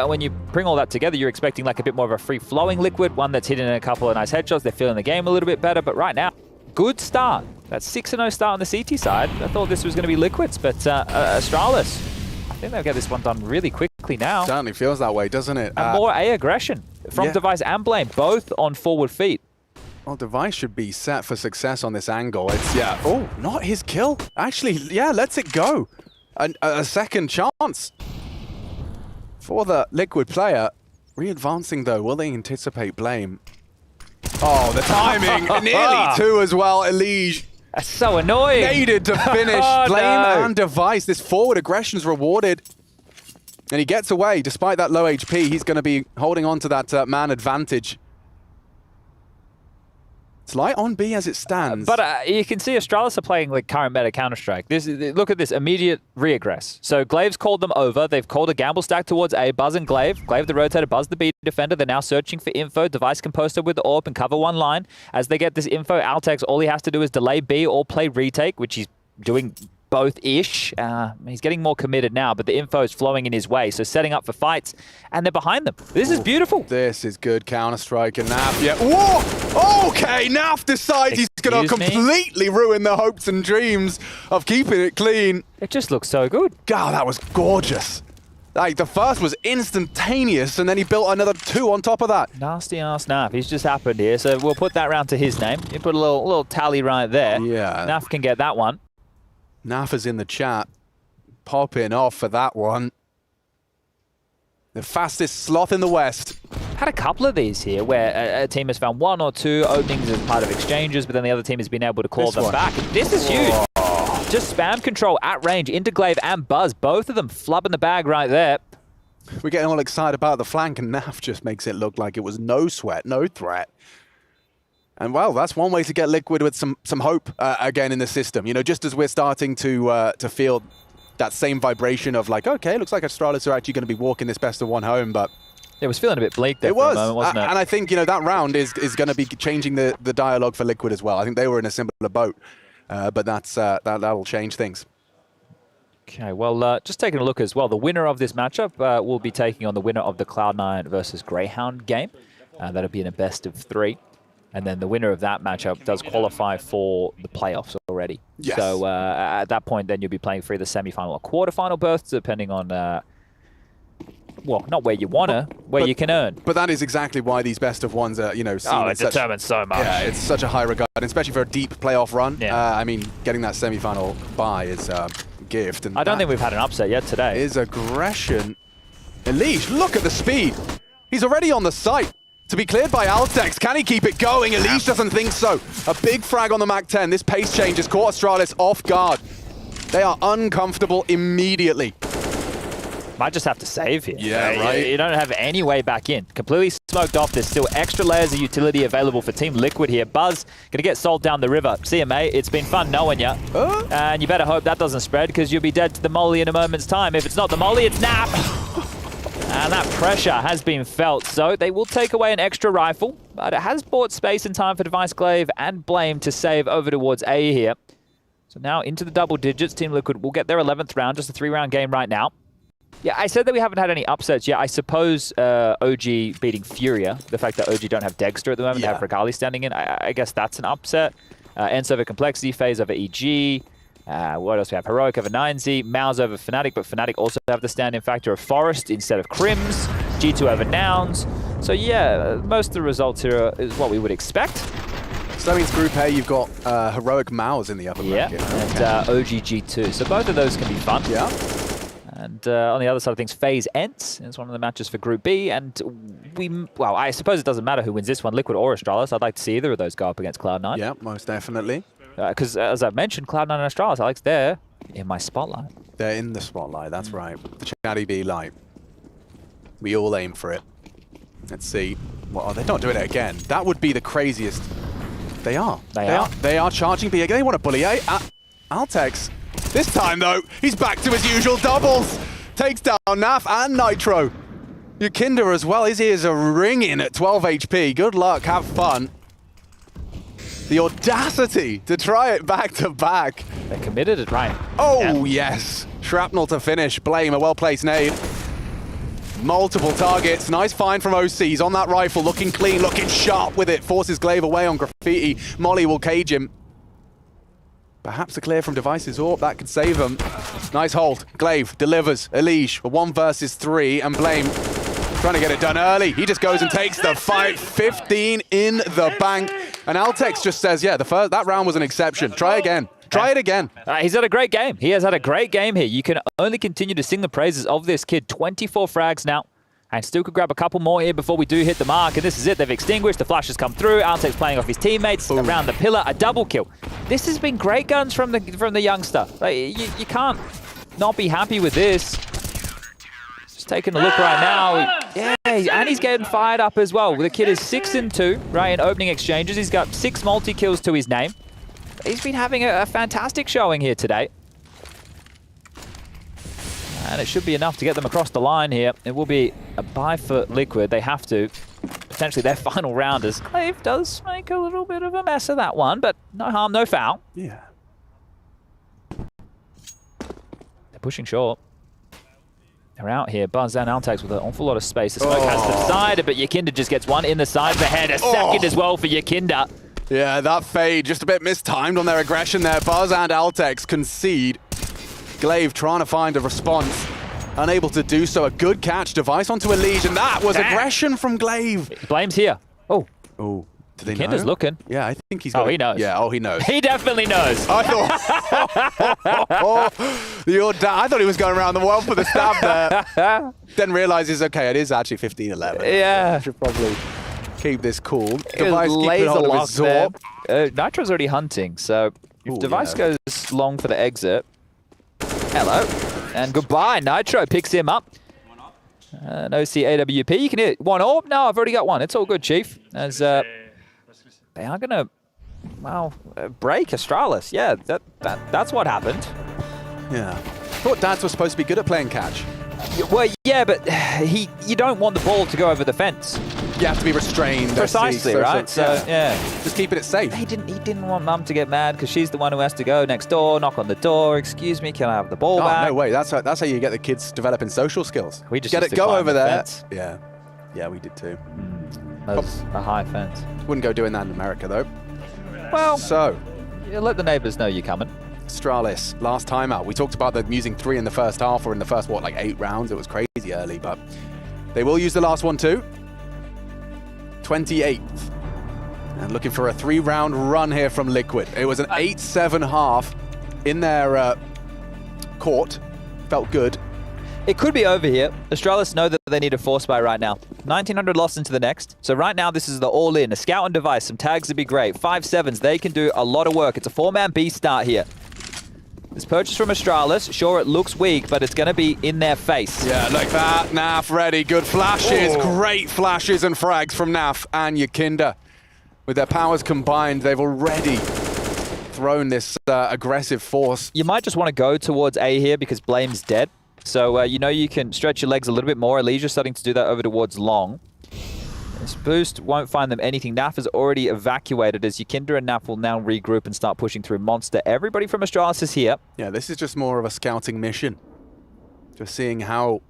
When you bring all that together, you're expecting like a bit more of a free-flowing Liquid, one that's hitting a couple of nice headshots. They're feeling the game a little bit better, but right now, good start. That 6-0 start on the CT side. I thought this was going to be Liquids, but Astralis, I think they'll get this one done really quickly now. Certainly feels that way, doesn't it? And more A aggression from Device and Blame, both on forward feet. Well, Device should be set for success on this angle. It's, oh, not his kill. Actually, yeah, lets it go. A second chance for the Liquid player. Re-advancing, though, will they anticipate Blame? Oh, the timing. Nearly two as well, Elige. That's so annoying. Needed to finish. Oh, Blame no. and Device. This forward aggression is rewarded. And he gets away. Despite that low HP, he's going to be holding on to that man advantage. It's light on B as it stands. But you can see Astralis are playing like current meta Counter-Strike. Look at this immediate re-aggress. So Glaive's called them over. They've called a gamble stack towards A. Buzz and Glaive. Glaive the rotator, Buzz the B defender. They're now searching for info. Device can post it with the AWP and cover one line. As they get this info, Altex, all he has to do is delay B or play retake, which he's doing both-ish. He's getting more committed now, but the info is flowing in his way. So setting up for fights, and they're behind them. This is beautiful. This is good Counter-Strike, and Naf, yeah. Whoa! Okay, Naf decides he's going to completely ruin the hopes and dreams of keeping it clean. It just looks so good. God, that was gorgeous. Like, the first was instantaneous, and then he built another 2 on top of that. Nasty ass Naf. He's just happened here, so we'll put that round to his name. You put a little tally right there. Yeah. Naf can get that one. Nafa's in the chat, popping off for that one. The fastest sloth in the West. Had a couple of these here where a team has found 1 or 2 openings as part of exchanges, but then the other team has been able to call them back. This is huge. Just spam control at range into Glaive and Buzz. Both of them flubbing the bag right there. We're getting all excited about the flank, and Naf just makes it look like it was no sweat, no threat. And well, that's one way to get Liquid with some hope again in the system. You know, just as we're starting to feel that same vibration of like, okay, looks like Astralis are actually going to be walking this best of one home, but it was feeling a bit bleak there. It was, for a moment, wasn't it? And I think that round is going to be changing the dialogue for Liquid as well. I think they were in a similar boat, but that'll change things. Okay, well, just taking a look as well, the winner of this matchup will be taking on the winner of the Cloud9 versus Greyhound game. That'll be in a best of 3. And then the winner of that matchup does qualify for the playoffs already. Yes. So at that point, then you'll be playing for either semifinal or quarterfinal berths, depending on, well, not where you want to, where you can earn. But that is exactly why these best of ones are, seen it determines so much. Yeah, it's such a high regard, especially for a deep playoff run. Yeah. I mean, getting that semifinal bye is a gift. And I don't think we've had an upset yet today. Is aggression. Elish, look at the speed. He's already on the site. To be cleared by Altex. Can he keep it going? Elish doesn't think so. A big frag on the Mac-10. This pace change has caught Astralis off guard. They are uncomfortable immediately. Might just have to save here. Yeah, right. You don't have any way back in. Completely smoked off. There's still extra layers of utility available for Team Liquid here. Buzz going to get sold down the river. CMA, it's been fun knowing you. And you better hope that doesn't spread, because you'll be dead to the molly in a moment's time. If it's not the molly, it's Nap. And that pressure has been felt, so they will take away an extra rifle, but it has bought space and time for Device, Glaive and Blame to save over towards A here. So now into the double digits, Team Liquid will get their 11th round, just a 3-round game right now. Yeah, I said that we haven't had any upsets yet. I suppose OG beating Furia, the fact that OG don't have Dexter at the moment, they have Regali standing in, I guess that's an upset. Ents over Complexity, FaZe over EG. What else we have? Heroic over 9Z, Mouse over Fnatic, but Fnatic also have the stand-in factor of Forest instead of Crims, G2 over Nouns. So yeah, most of the results here is what we would expect. So that means Group A, you've got Heroic Mouse in the upper bracket. And OG G2. So both of those can be fun. Yeah. And on the other side of things, FaZe Ents is one of the matches for Group B. And well, I suppose it doesn't matter who wins this one, Liquid or Astralis. I'd like to see either of those go up against Cloud9. Yeah, most definitely. Because as I've mentioned, Cloud9 and Astralis, Alex, they're in my spotlight. They're in the spotlight, that's right. The Chatty B light. We all aim for it. Let's see. Well, they're not doing it again. That would be the craziest. They are. They are charging B. They want to bully A. Altex. This time, though, he's back to his usual doubles. Takes down Naf and Nitro. Yukinda as well. His ears are ringing at 12 HP. Good luck. Have fun. The audacity to try it back to back. They committed it right. Oh, yes. Shrapnel to finish. Blame, a well-placed nade. Multiple targets. Nice find from OC. He's on that rifle, looking clean, looking sharp with it. Forces Glaive away on Graffiti. Molly will cage him. Perhaps a clear from Device's AWP. That could save him. Nice hold. Glaive delivers. Elish, a 1 versus 3, and Blame trying to get it done early. He just goes and takes the fight. 15 in the bank. And Altex just says, yeah, that round was an exception. Try again. Try it again. He's had a great game. He has had a great game here. You can only continue to sing the praises of this kid. 24 frags now. And still could grab a couple more here before we do hit the mark. And this is it. They've extinguished. The flash has come through. Altec's playing off his teammates around the pillar. A double kill. This has been great guns from the youngster. Like, you can't not be happy with this. Just taking a look right now. Yeah, and he's getting fired up as well. The kid is 6-2, right, in opening exchanges. He's got 6 multi-kills to his name. He's been having a fantastic showing here today. And it should be enough to get them across the line here. It will be a bye for Liquid. They have to. Potentially their final round, as Clave does make a little bit of a mess of that one, but no harm, no foul. Yeah. They're pushing short. They're out here. Buzz and Altex with an awful lot of space. The smoke has subsided, but Yakinda just gets one in the side of the head. A second as well for Yakinda. Yeah, that fade just a bit mistimed on their aggression there. Buzz and Altex concede. Glaive trying to find a response. Unable to do so. A good catch. Device onto Elige, and that was aggression from Glaive. Blame's here. Oh. Oh. Do they Yakinda's know? looking. Yeah, I think he's got he knows. Yeah, he knows. He definitely knows. I thought he was going around the world for the stab there. Then realizes, okay, it is actually 15-11. Yeah. Should probably keep this cool. Device keeping hold of his Zorb. Nitro's already hunting, so if Device goes long for the exit. Hello. And goodbye. Nitro picks him up. An OC AWP. You can hit one orb. No, I've already got one. It's all good, Chief. As they are going to, well, break Astralis. Yeah, that's what happened. Yeah. Thought Dads was supposed to be good at playing catch. Well, yeah, but you don't want the ball to go over the fence. You have to be restrained. Precisely, right? So, yeah. Just keeping it safe. He didn't want Mum to get mad because she's the one who has to go next door, knock on the door. Excuse me, can I have the ball back? No way. That's how you get the kids developing social skills. We just get used it. to Go climb over the there. fence. Yeah. Yeah, we did too. That was a high fence. Wouldn't go doing that in America though. Well, so you let the neighbors know you're coming. Astralis, last time out. We talked about them using 3 in the first half or in the first, like 8 rounds. It was crazy early, but they will use the last one too. 28th. And looking for a 3-round run here from Liquid. It was an 8-7 half in their court. Felt good. It could be over here. Astralis know that they need a force buy right now. 1900 lost into the next. So right now, this is the all-in. A scout and device. Some tags would be great. 5-7s. They can do a lot of work. It's a 4-man B start here. This purchase from Astralis. Sure, it looks weak, but it's going to be in their face. Yeah, like that. Naf ready. Good flashes. Great flashes and frags from Naf and Yakinda. With their powers combined, they've already thrown this aggressive force. You might just want to go towards A here because Blame's dead. So, you can stretch your legs a little bit more. Elijah's starting to do that over towards long. This boost won't find them anything. Naf has already evacuated as Yakinda and Naf will now regroup and start pushing through Monster. Everybody from Astralis is here. Yeah, this is just more of a scouting mission. Just seeing how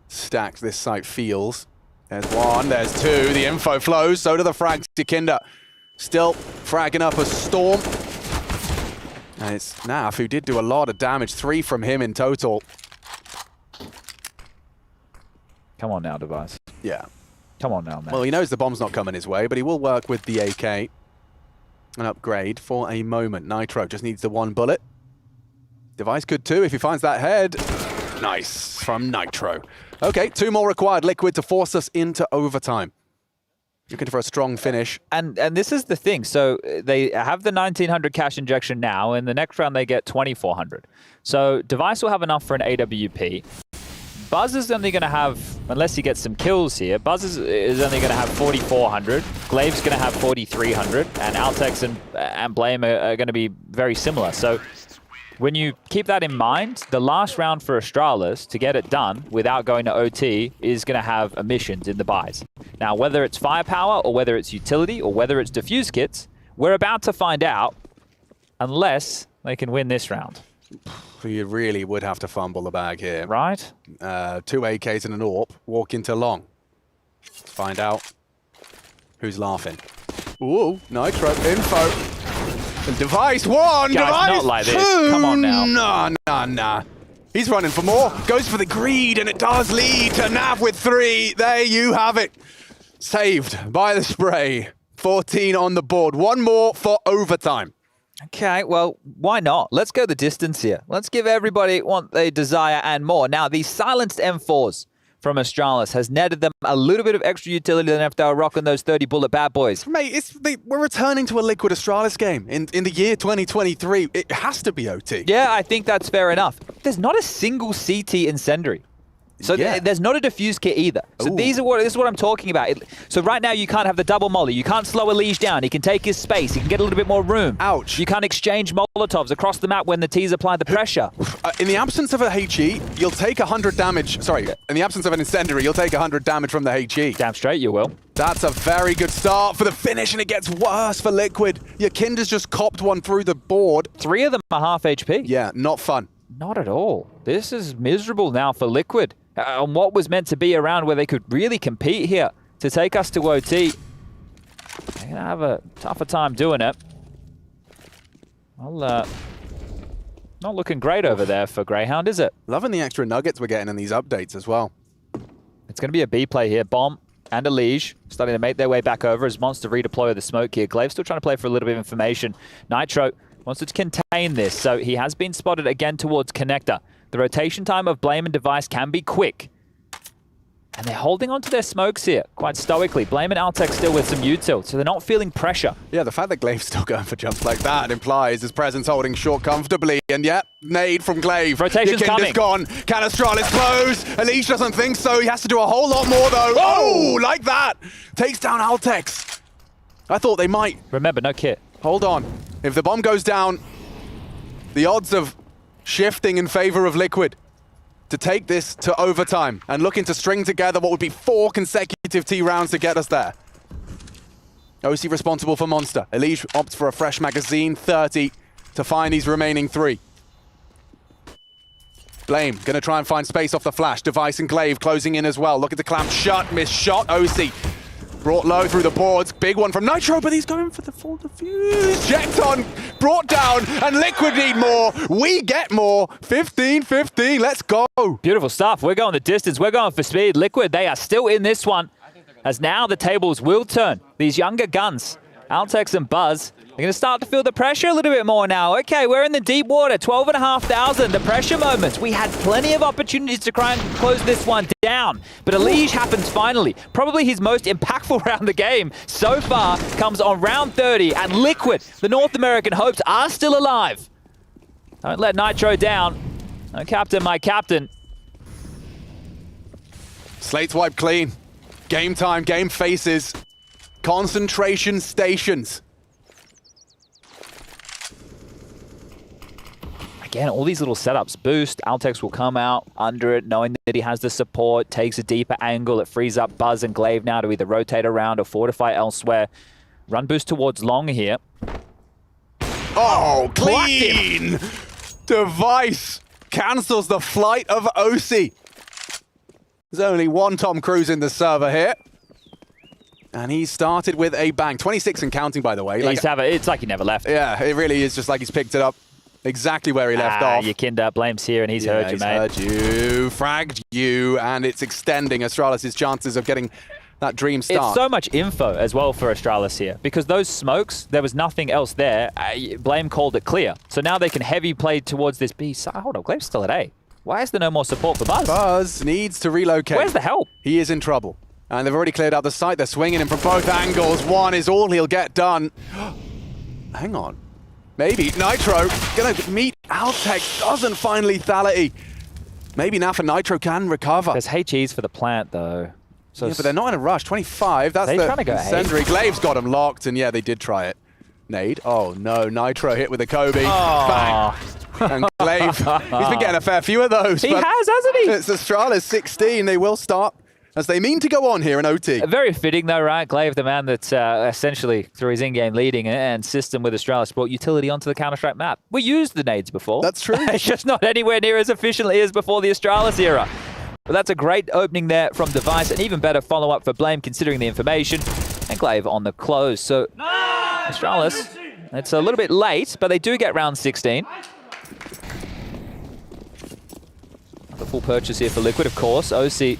stacked this site feels. There's one, there's two. The info flows, so do the frags. Yakinda still fragging up a storm. And it's Naf who did do a lot of damage. 3 from him in total. Come on now, Device. Yeah. Come on now, man. Well, he knows the bomb's not coming his way, but he will work with the AK. An upgrade for a moment. Nitro just needs the 1 bullet. Device could too if he finds that head. Nice from Nitro. Okay, 2 more required. Liquid to force us into overtime. Looking for a strong finish. And this is the thing. So they have the 1900 cash injection now. In the next round, they get 2400. So Device will have enough for an AWP. Buzz is only going to have, unless he gets some kills here, Buzz is only going to have 4,400. Glaive's going to have 4,300. And Altex and Blame are going to be very similar. So when you keep that in mind, the last round for Astralis to get it done without going to OT is going to have emissions in the buys. Now, whether it's firepower or whether it's utility or whether it's diffuse kits, we're about to find out unless they can win this round. You really would have to fumble the bag here. Right? 2 AKs and an AWP. Walk into long. Find out who's laughing. Ooh, Nitro info. And Device 1, Guys, Device not like 2. this. Come on now. Nah. He's running for more. Goes for the greed, and it does lead to Nav with 3. There you have it. Saved by the spray. 14 on the board. 1 more for overtime. Okay, well, why not? Let's go the distance here. Let's give everybody what they desire and more. Now, these silenced M4s from Astralis has netted them a little bit of extra utility than if they were rocking those 30 bullet bad boys. Mate, we're returning to a Liquid Astralis game in the year 2023. It has to be OT. Yeah, I think that's fair enough. There's not a single CT incendiary. So there's not a diffuse kit either. So this is what I'm talking about. So right now you can't have the double molly. You can't slow a Liege down. He can take his space. He can get a little bit more room. Ouch. You can't exchange Molotovs across the map when the T's apply the pressure. In the absence of a HE, you'll take 100 damage. Sorry, in the absence of an incendiary, you'll take 100 damage from the HE. Damn straight you will. That's a very good start for the finish, and it gets worse for Liquid. Your Kinder's just copped one through the board. 3 of them are half HP. Yeah, not fun. Not at all. This is miserable now for Liquid. On what was meant to be a round where they could really compete here to take us to OT. They're going to have a tougher time doing it. Well, not looking great over there for Greyhound, is it? Loving the extra nuggets we're getting in these updates as well. It's going to be a B play here. Bomb and a Liege starting to make their way back over as Monster redeploy the smoke here. Glaive still trying to play for a little bit of information. Nitro wants to contain this, so he has been spotted again towards Connector. The rotation time of Blame and Device can be quick. And they're holding on to their smokes here quite stoically. Blame and Altec still with some util, so they're not feeling pressure. Yeah, the fact that Glaive's still going for jumps like that implies his presence holding short comfortably. And yep, nade from Glaive. Rotation's coming. Gone. Can Astralis close? Elish doesn't think so. He has to do a whole lot more though. Oh, like that. Takes down Altex. I thought they might. Remember, no kit. Hold on. If the bomb goes down, the odds of shifting in favor of Liquid to take this to overtime and looking to string together what would be 4 consecutive T rounds to get us there. OC responsible for Monster. Elish opts for a fresh magazine, 30 to find these remaining 3. Blame gonna try and find space off the flash. Device and Glaive closing in as well. Looking to clamp shut, missed shot. OC brought low through the boards. Big one from Nitro, but he's going for the full defuse. Jekton brought down, and Liquid need more. We get more. 15-15, let's go. Beautiful stuff. We're going the distance. We're going for speed. Liquid, they are still in this one. As now the tables will turn. These younger guns, Altex and Buzz, they're going to start to feel the pressure a little bit more now. Okay, we're in the deep water, 12,500. The pressure moments. We had plenty of opportunities to try and close this one down. But Elish happens finally. Probably his most impactful round of the game so far comes on round 30. And Liquid, the North American hopes, are still alive. Don't let Nitro down. No captain, my captain. Slate's wiped clean. Game time, game faces. Concentration stations. Again, all these little setups. Boost, Altex will come out under it, knowing that he has the support, takes a deeper angle. It frees up Buzz and Glaive now to either rotate around or fortify elsewhere. Run boost towards long here. Oh, clean! Device cancels the flight of OC. There's only one Tom Cruise in the server here. And he started with a bang. 26 and counting, by the way. It's like he never left. Yeah, it really is just like he's picked it up exactly where he left off. Your Kinder Blame's here, and he's heard you, mate. He's heard you, fragged you, and it's extending Astralis' chances of getting that dream start. It's so much info as well for Astralis here, because those smokes, there was nothing else there. Blame called it clear. So now they can heavy play towards this B. Hold on, Glaive's still at A. Why is there no more support for Buzz? Buzz needs to relocate. Where's the help? He is in trouble. And they've already cleared out the site. They're swinging him from both angles. One is all he'll get done. Hang on. Maybe Nitro gonna meet Altex. Doesn't find lethality. Maybe now for Nitro can recover. There's HEs for the plant though. So yeah, but they're not in a rush. 25. That's the trying to go incendiary. Glaive's got him locked, and yeah, they did try it. Nade. Oh no, Nitro hit with a Kobe. Oh. Bang. And Glaive, he's been getting a fair few of those. He has, hasn't he? It's Astralis 16. They will start as they mean to go on here in OT. Very fitting though, right? Glaive, the man that essentially, through his in-game leading and system with Astralis, brought utility onto the Counter-Strike map. We used the nades before. That's true. It's just not anywhere near as efficiently as before the Astralis era. But that's a great opening there from Device, and even better follow-up for Blame considering the information. And Glaive on the close. So Astralis, it's a little bit late, but they do get round 16. The full purchase here for Liquid, of course. OC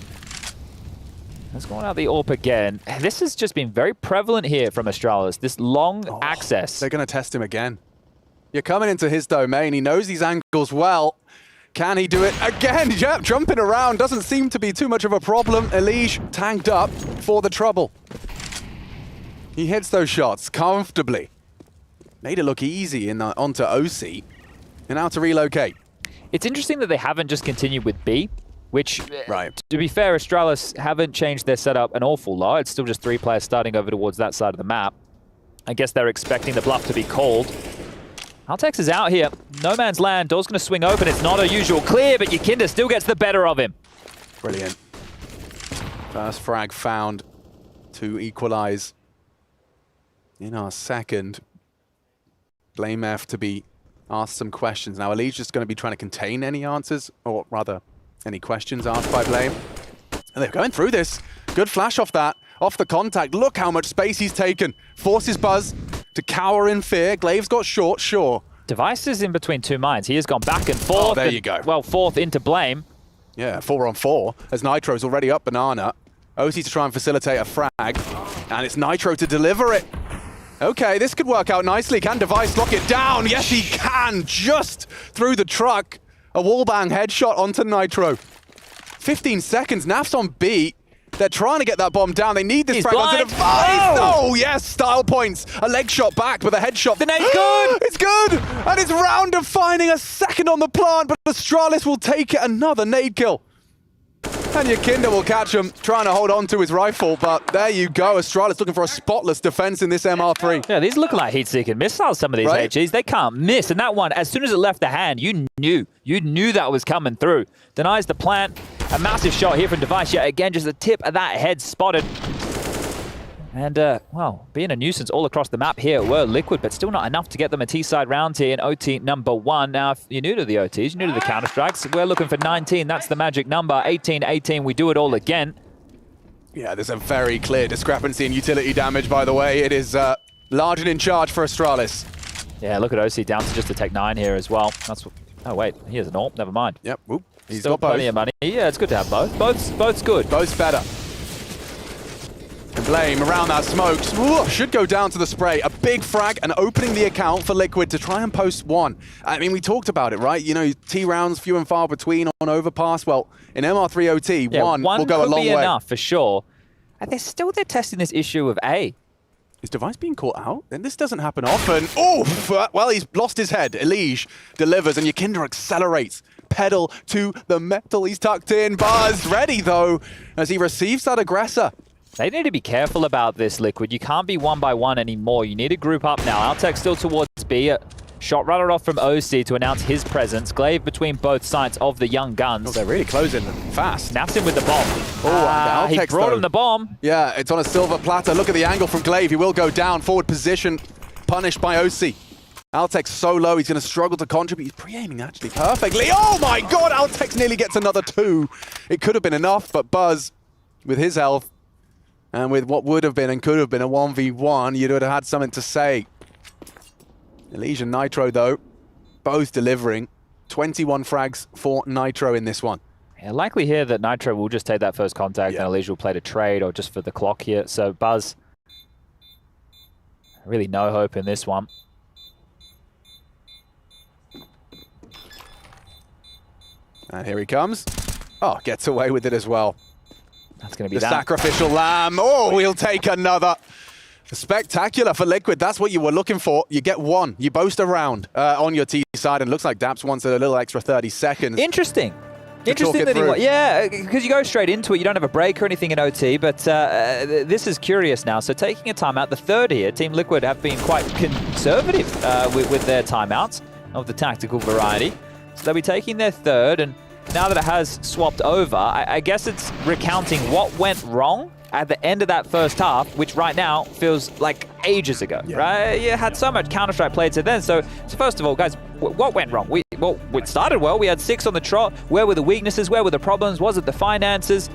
has gone out the AWP again. This has just been very prevalent here from Astralis, this long access. They're going to test him again. You're coming into his domain. He knows these angles well. Can he do it again? Yep, jumping around doesn't seem to be too much of a problem. Elige tanked up for the trouble. He hits those shots comfortably. Made it look easy onto OC. And now to relocate. It's interesting that they haven't just continued with B, which, right. To be fair, Astralis haven't changed their setup an awful lot. It's still just 3 players starting over towards that side of the map. I guess they're expecting the bluff to be called. Altex is out here. No man's land. Door's going to swing open. It's not a usual clear, but Yakinda still gets the better of him. Brilliant. First frag found to equalize in our second. Blame F to be asked some questions. Now, Elige's just going to be trying to contain any answers, or rather, any questions asked by Blame. And they're going through this. Good flash off that, off the contact. Look how much space he's taken. Forces Buzz to cower in fear. Glaive's got short, sure. Device is in between 2 minds. He has gone back and forth. Oh, there you go. Well, fourth into Blame. Yeah, 4-on-4, as Nitro's already up Banana. OC to try and facilitate a frag, and it's Nitro to deliver it. Okay, this could work out nicely. Can Device lock it down? Yes, he can, just through the truck. A wallbang headshot onto Nitro. 15 seconds, Naf's on B. They're trying to get that bomb down. They need this frag onto Device. Oh, yes, style points. A leg shot back with a headshot. The nade's good. It's good. And it's Round finding a second on the plant, but Astralis will take it. Another nade kill. And Yakinda will catch him, trying to hold on to his rifle, but there you go. Astralis looking for a spotless defense in this MR3. Yeah, these look like heat-seeking missiles, some of these HEs. They can't miss. And that one, as soon as it left the hand, you knew that was coming through. Denies the plant. A massive shot here from Device. Yet again, just the tip of that head spotted. And, well, being a nuisance all across the map here were Liquid, but still not enough to get them a T-side round here in OT number 1. Now, if you're new to the OTs, you're new to the Counter-Strikes, we're looking for 19. That's the magic number. 18-18, we do it all again. Yeah, there's a very clear discrepancy in utility damage, by the way. It is large and in charge for Astralis. Yeah, look at OC down to just a Tech 9 here as well. That's what, oh, wait, he has an AWP. Never mind. Yep, whoop. He's still got both. Plenty of money. Yeah, it's good to have both. Both's good. Both's better. And Blame around that smoke. Ooh, should go down to the spray. A big frag and opening the account for Liquid to try and post 1. I mean, we talked about it, right? You know, T rounds few and far between on Overpass. Well, in MR3 OT, yeah, one will go a long way. One could be enough for sure. And they're testing this issue of A. Is Device being caught out? Then this doesn't happen often. Oh, well, he's lost his head. Elige delivers, and Yakinda accelerates. Pedal to the metal. He's tucked in. Buzz ready, though, as he receives that aggressor. They need to be careful about this, Liquid. You can't be 1-by-1 anymore. You need to group up now. Altec still towards B. A shot rattled off from OC to announce his presence. Glaive between both sides of the young guns. Oh, they're really closing fast. Snaps him with the bomb. He brought him the bomb. Yeah, it's on a silver platter. Look at the angle from Glaive. He will go down. Forward position. Punished by OC. Altec's so low, he's going to struggle to contribute. He's pre-aiming actually perfectly. Oh my god, Altec nearly gets another 2. It could have been enough, but Buzz, with his health, and with what would have been and could have been a 1v1, you'd have had something to say. Elige and Nitro, though, both delivering. 21 frags for Nitro in this one. Yeah, likely here that Nitro will just take that first contact and Elige will play to trade or just for the clock here. So Buzz, really no hope in this one. And here he comes. Oh, gets away with it as well. That's going to be the sacrificial lamb. Oh, he'll take another. Spectacular for Liquid. That's what you were looking for. You get 1. You boast a round on your T side, and it looks like Daps wants a little extra 30 seconds. Interesting. Interesting that he yeah, because you go straight into it. You don't have a break or anything in OT, but this is curious now. So taking a timeout, the third here, Team Liquid have been quite conservative with their timeouts of the tactical variety. So they'll be taking their third, and now that it has swapped over, I guess it's recounting what went wrong at the end of that first half, which right now feels like ages ago, right? You had so much Counter-Strike played to then. So first of all, guys, what went wrong? Well, it started well. We had 6 on the trot. Where were the weaknesses? Where were the problems? Was it the finances?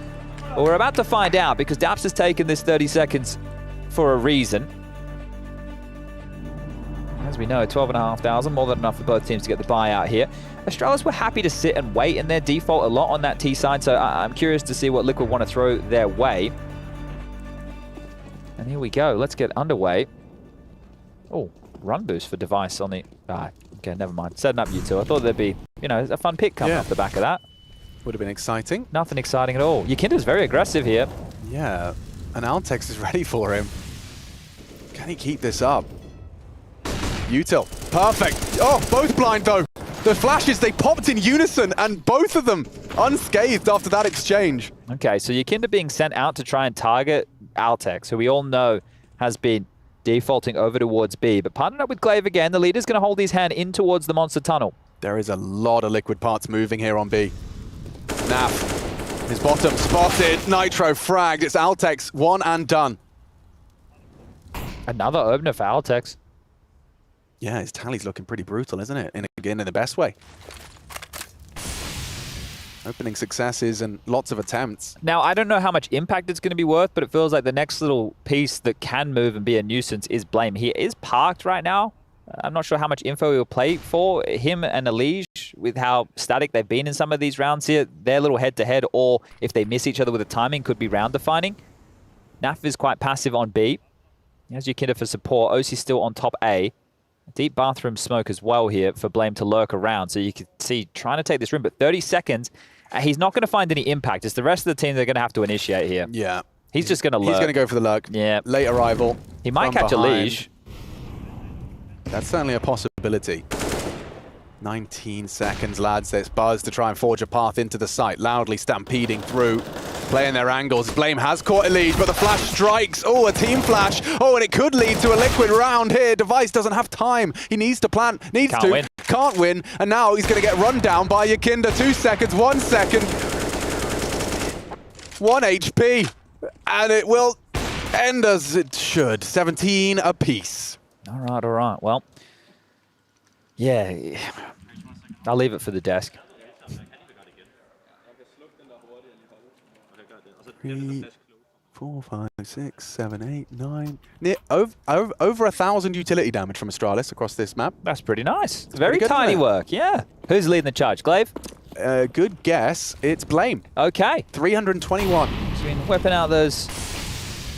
Well, we're about to find out because Daps has taken this 30 seconds for a reason. As we know, 12,500, more than enough for both teams to get the buyout here. Astralis were happy to sit and wait, and their default a lot on that T side, so I'm curious to see what Liquid want to throw their way. And here we go. Let's get underway. Oh, run boost for Device on the... Okay, never mind. Setting up you two. I thought there'd be, you know, a fun pick coming off the back of that. Would have been exciting. Nothing exciting at all. Yakinda's very aggressive here. Yeah, and Altex is ready for him. Can he keep this up? Util, perfect. Oh, both blind though. The flashes, they popped in unison, and both of them unscathed after that exchange. Okay, so Yakinda being sent out to try and target Altex, who we all know has been defaulting over towards B, but partnered up with Glaive again. The leader's going to hold his hand in towards the monster tunnel. There is a lot of liquid parts moving here on B. Naf, his bottom spotted, Nitro fragged. It's Altex, one and done. Another opener for Altex. Yeah, his tally's looking pretty brutal, isn't it? And again, in the best way. Opening successes and lots of attempts. Now, I don't know how much impact it's going to be worth, but it feels like the next little piece that can move and be a nuisance is Blame. He is parked right now. I'm not sure how much info he'll play for. Him and Elige, with how static they've been in some of these rounds here, their little head-to-head, or if they miss each other with the timing, could be round-defining. Naf is quite passive on B. He has Yakinda for support. OC still on top A. Deep bathroom smoke as well here for Blame to lurk around. So you can see trying to take this room, but 30 seconds, he's not going to find any impact. It's the rest of the team they're going to have to initiate here. Yeah. He's just going to lurk. He's going to go for the lurk. Yeah. Late arrival. He might catch a leash. That's certainly a possibility. 19 seconds, lads. There's Buzz to try and forge a path into the site, loudly stampeding through, playing their angles. Blame has caught a lead, but the flash strikes. Oh, a team flash. Oh, and it could lead to a liquid round here. Device doesn't have time. He needs to plant, can't win. And now he's going to get run down by Yakinda. 2 seconds, 1 second. 1 HP. And it will end as it should. 17 apiece. All right. Well, yeah, I'll leave it for the desk. 3, 4, 5, 6, 7, 8, 9. Over 1,000 utility damage from Astralis across this map. That's pretty nice. Very good, tiny isn't it? work, yeah. Who's leading the charge? Glaive? Good guess. It's Blame. Okay. 321. So we can whipping out those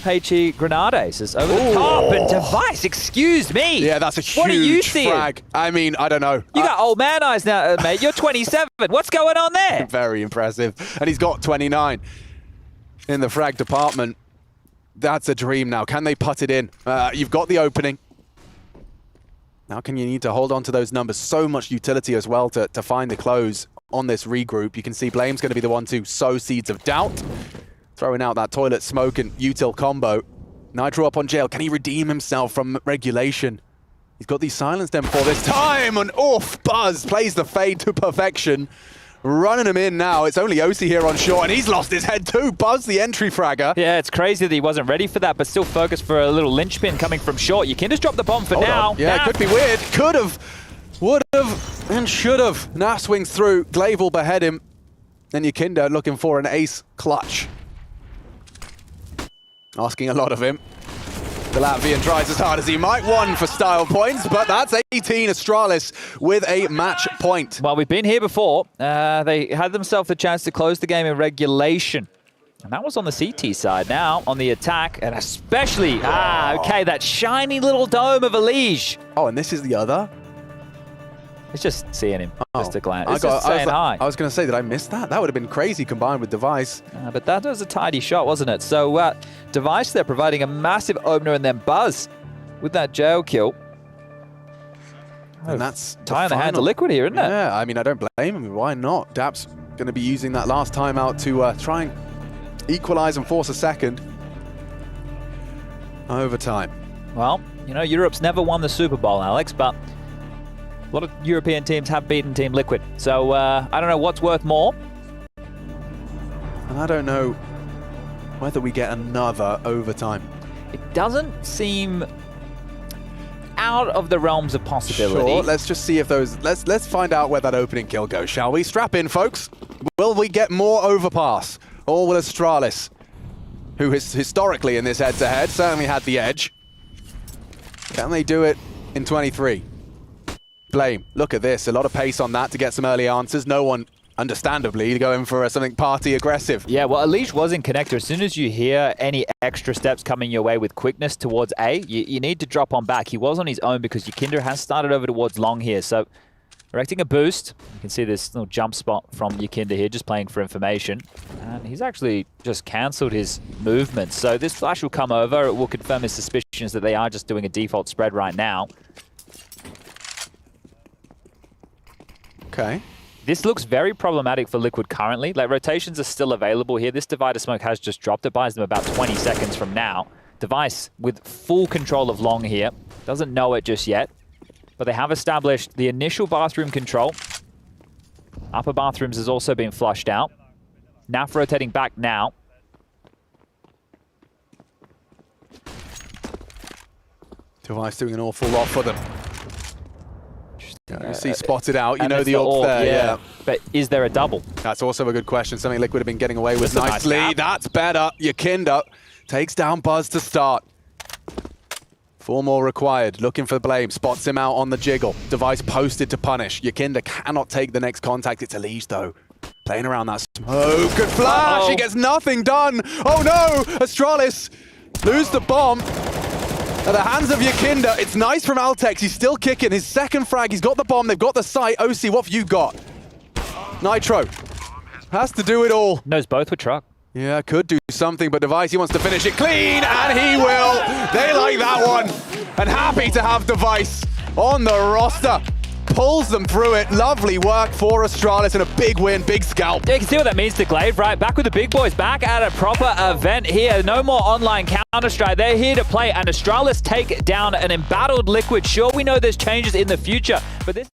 HE Grenades is over the top, and Device, excuse me. Yeah, that's a huge what are you seeing? frag. I mean, I don't know. You got old man eyes now, mate. You're 27. What's going on there? Very impressive. And he's got 29 in the frag department. That's a dream now. Can they put it in? You've got the opening. Now can you need to hold on to those numbers? So much utility as well to find the close on this regroup. You can see Blame's going to be the one to sow seeds of doubt. Throwing out that toilet smoke and util combo. Nitro up on jail. Can he redeem himself from regulation? He's got these silenced M4 this time, and off Buzz plays the fade to perfection. Running him in now. It's only OC here on shore, and he's lost his head too. Buzz, the entry fragger. Yeah, it's crazy that he wasn't ready for that, but still focused for a little linchpin coming from short. You can just drop the bomb for now. Yeah, it could be weird. Could have, would have, and should have. Naf swings through. Glaive will behead him. And Yakinda looking for an ace clutch. Asking a lot of him. The Latvian tries as hard as he might. 1 for style points, but that's 18 Astralis with a match point. Well, we've been here before. They had themselves the chance to close the game in regulation. And that was on the CT side. Now, on the attack, and especially, okay, that shiny little dome of Elige. Oh, and this is the other? It's just seeing him, just a glance. It's just saying hi. I was going to say, did I miss that? That would have been crazy combined with Device. But that was a tidy shot, wasn't it? So, Device there providing a massive opener, and then Buzz with that jail kill. And that's tying the hands of Liquid here, isn't it? Yeah, I mean, I don't blame him. Why not? Dap's going to be using that last timeout to try and equalize and force a second. Overtime. Well, you know, Europe's never won the Super Bowl, Alex, but a lot of European teams have beaten Team Liquid. So I don't know what's worth more. And I don't know whether we get another overtime. It doesn't seem out of the realms of possibility. Sure, let's just see if those... Let's find out where that opening kill goes, shall we? Strap in, folks. Will we get more Overpass? Or will Astralis, who has historically in this head-to-head certainly had the edge, can they do it in 23? Blame, look at this. A lot of pace on that to get some early answers. No one understandably, going for something party aggressive. Yeah, well, Alish was in connector. As soon as you hear any extra steps coming your way with quickness towards A, you need to drop on back. He was on his own because Yakinda has started over towards long here. So, erecting a boost. You can see this little jump spot from Yakinda here, just playing for information. And he's actually just cancelled his movement. So this flash will come over. It will confirm his suspicions that they are just doing a default spread right now. Okay. This looks very problematic for Liquid currently. Like, rotations are still available here. This Divider Smoke has just dropped. It buys them about 20 seconds from now. Device with full control of long here. Doesn't know it just yet. But they have established the initial bathroom control. Upper bathrooms has also been flushed out. Naf rotating back now. Device doing an awful lot for them. You see spotted out, you know the ult there, yeah. But is there a double? That's also a good question, something Liquid have been getting away with That's nicely. nice. That's better. Yakinda takes down Buzz to start. 4 more required, looking for Blame, spots him out on the jiggle. Device posted to punish. Yakinda cannot take the next contact, it's Alish though. Playing around that smoke, good flash, he gets nothing done. Oh no, Astralis lose the bomb. At the hands of Yakinda, it's nice from Altex, he's still kicking. His second frag, he's got the bomb, they've got the site. OC, what have you got? Nitro has to do it all. Knows both with truck. Yeah, could do something, but Device, he wants to finish it clean, and he will. They like that one. And happy to have Device on the roster. Pulls them through it. Lovely work for Astralis and a big win, big scalp. Yeah, you can see what that means to Glaive, right? Back with the big boys, back at a proper event here. No more online Counter-Strike. They're here to play, and Astralis take down an embattled Liquid. Sure, we know there's changes in the future, but this...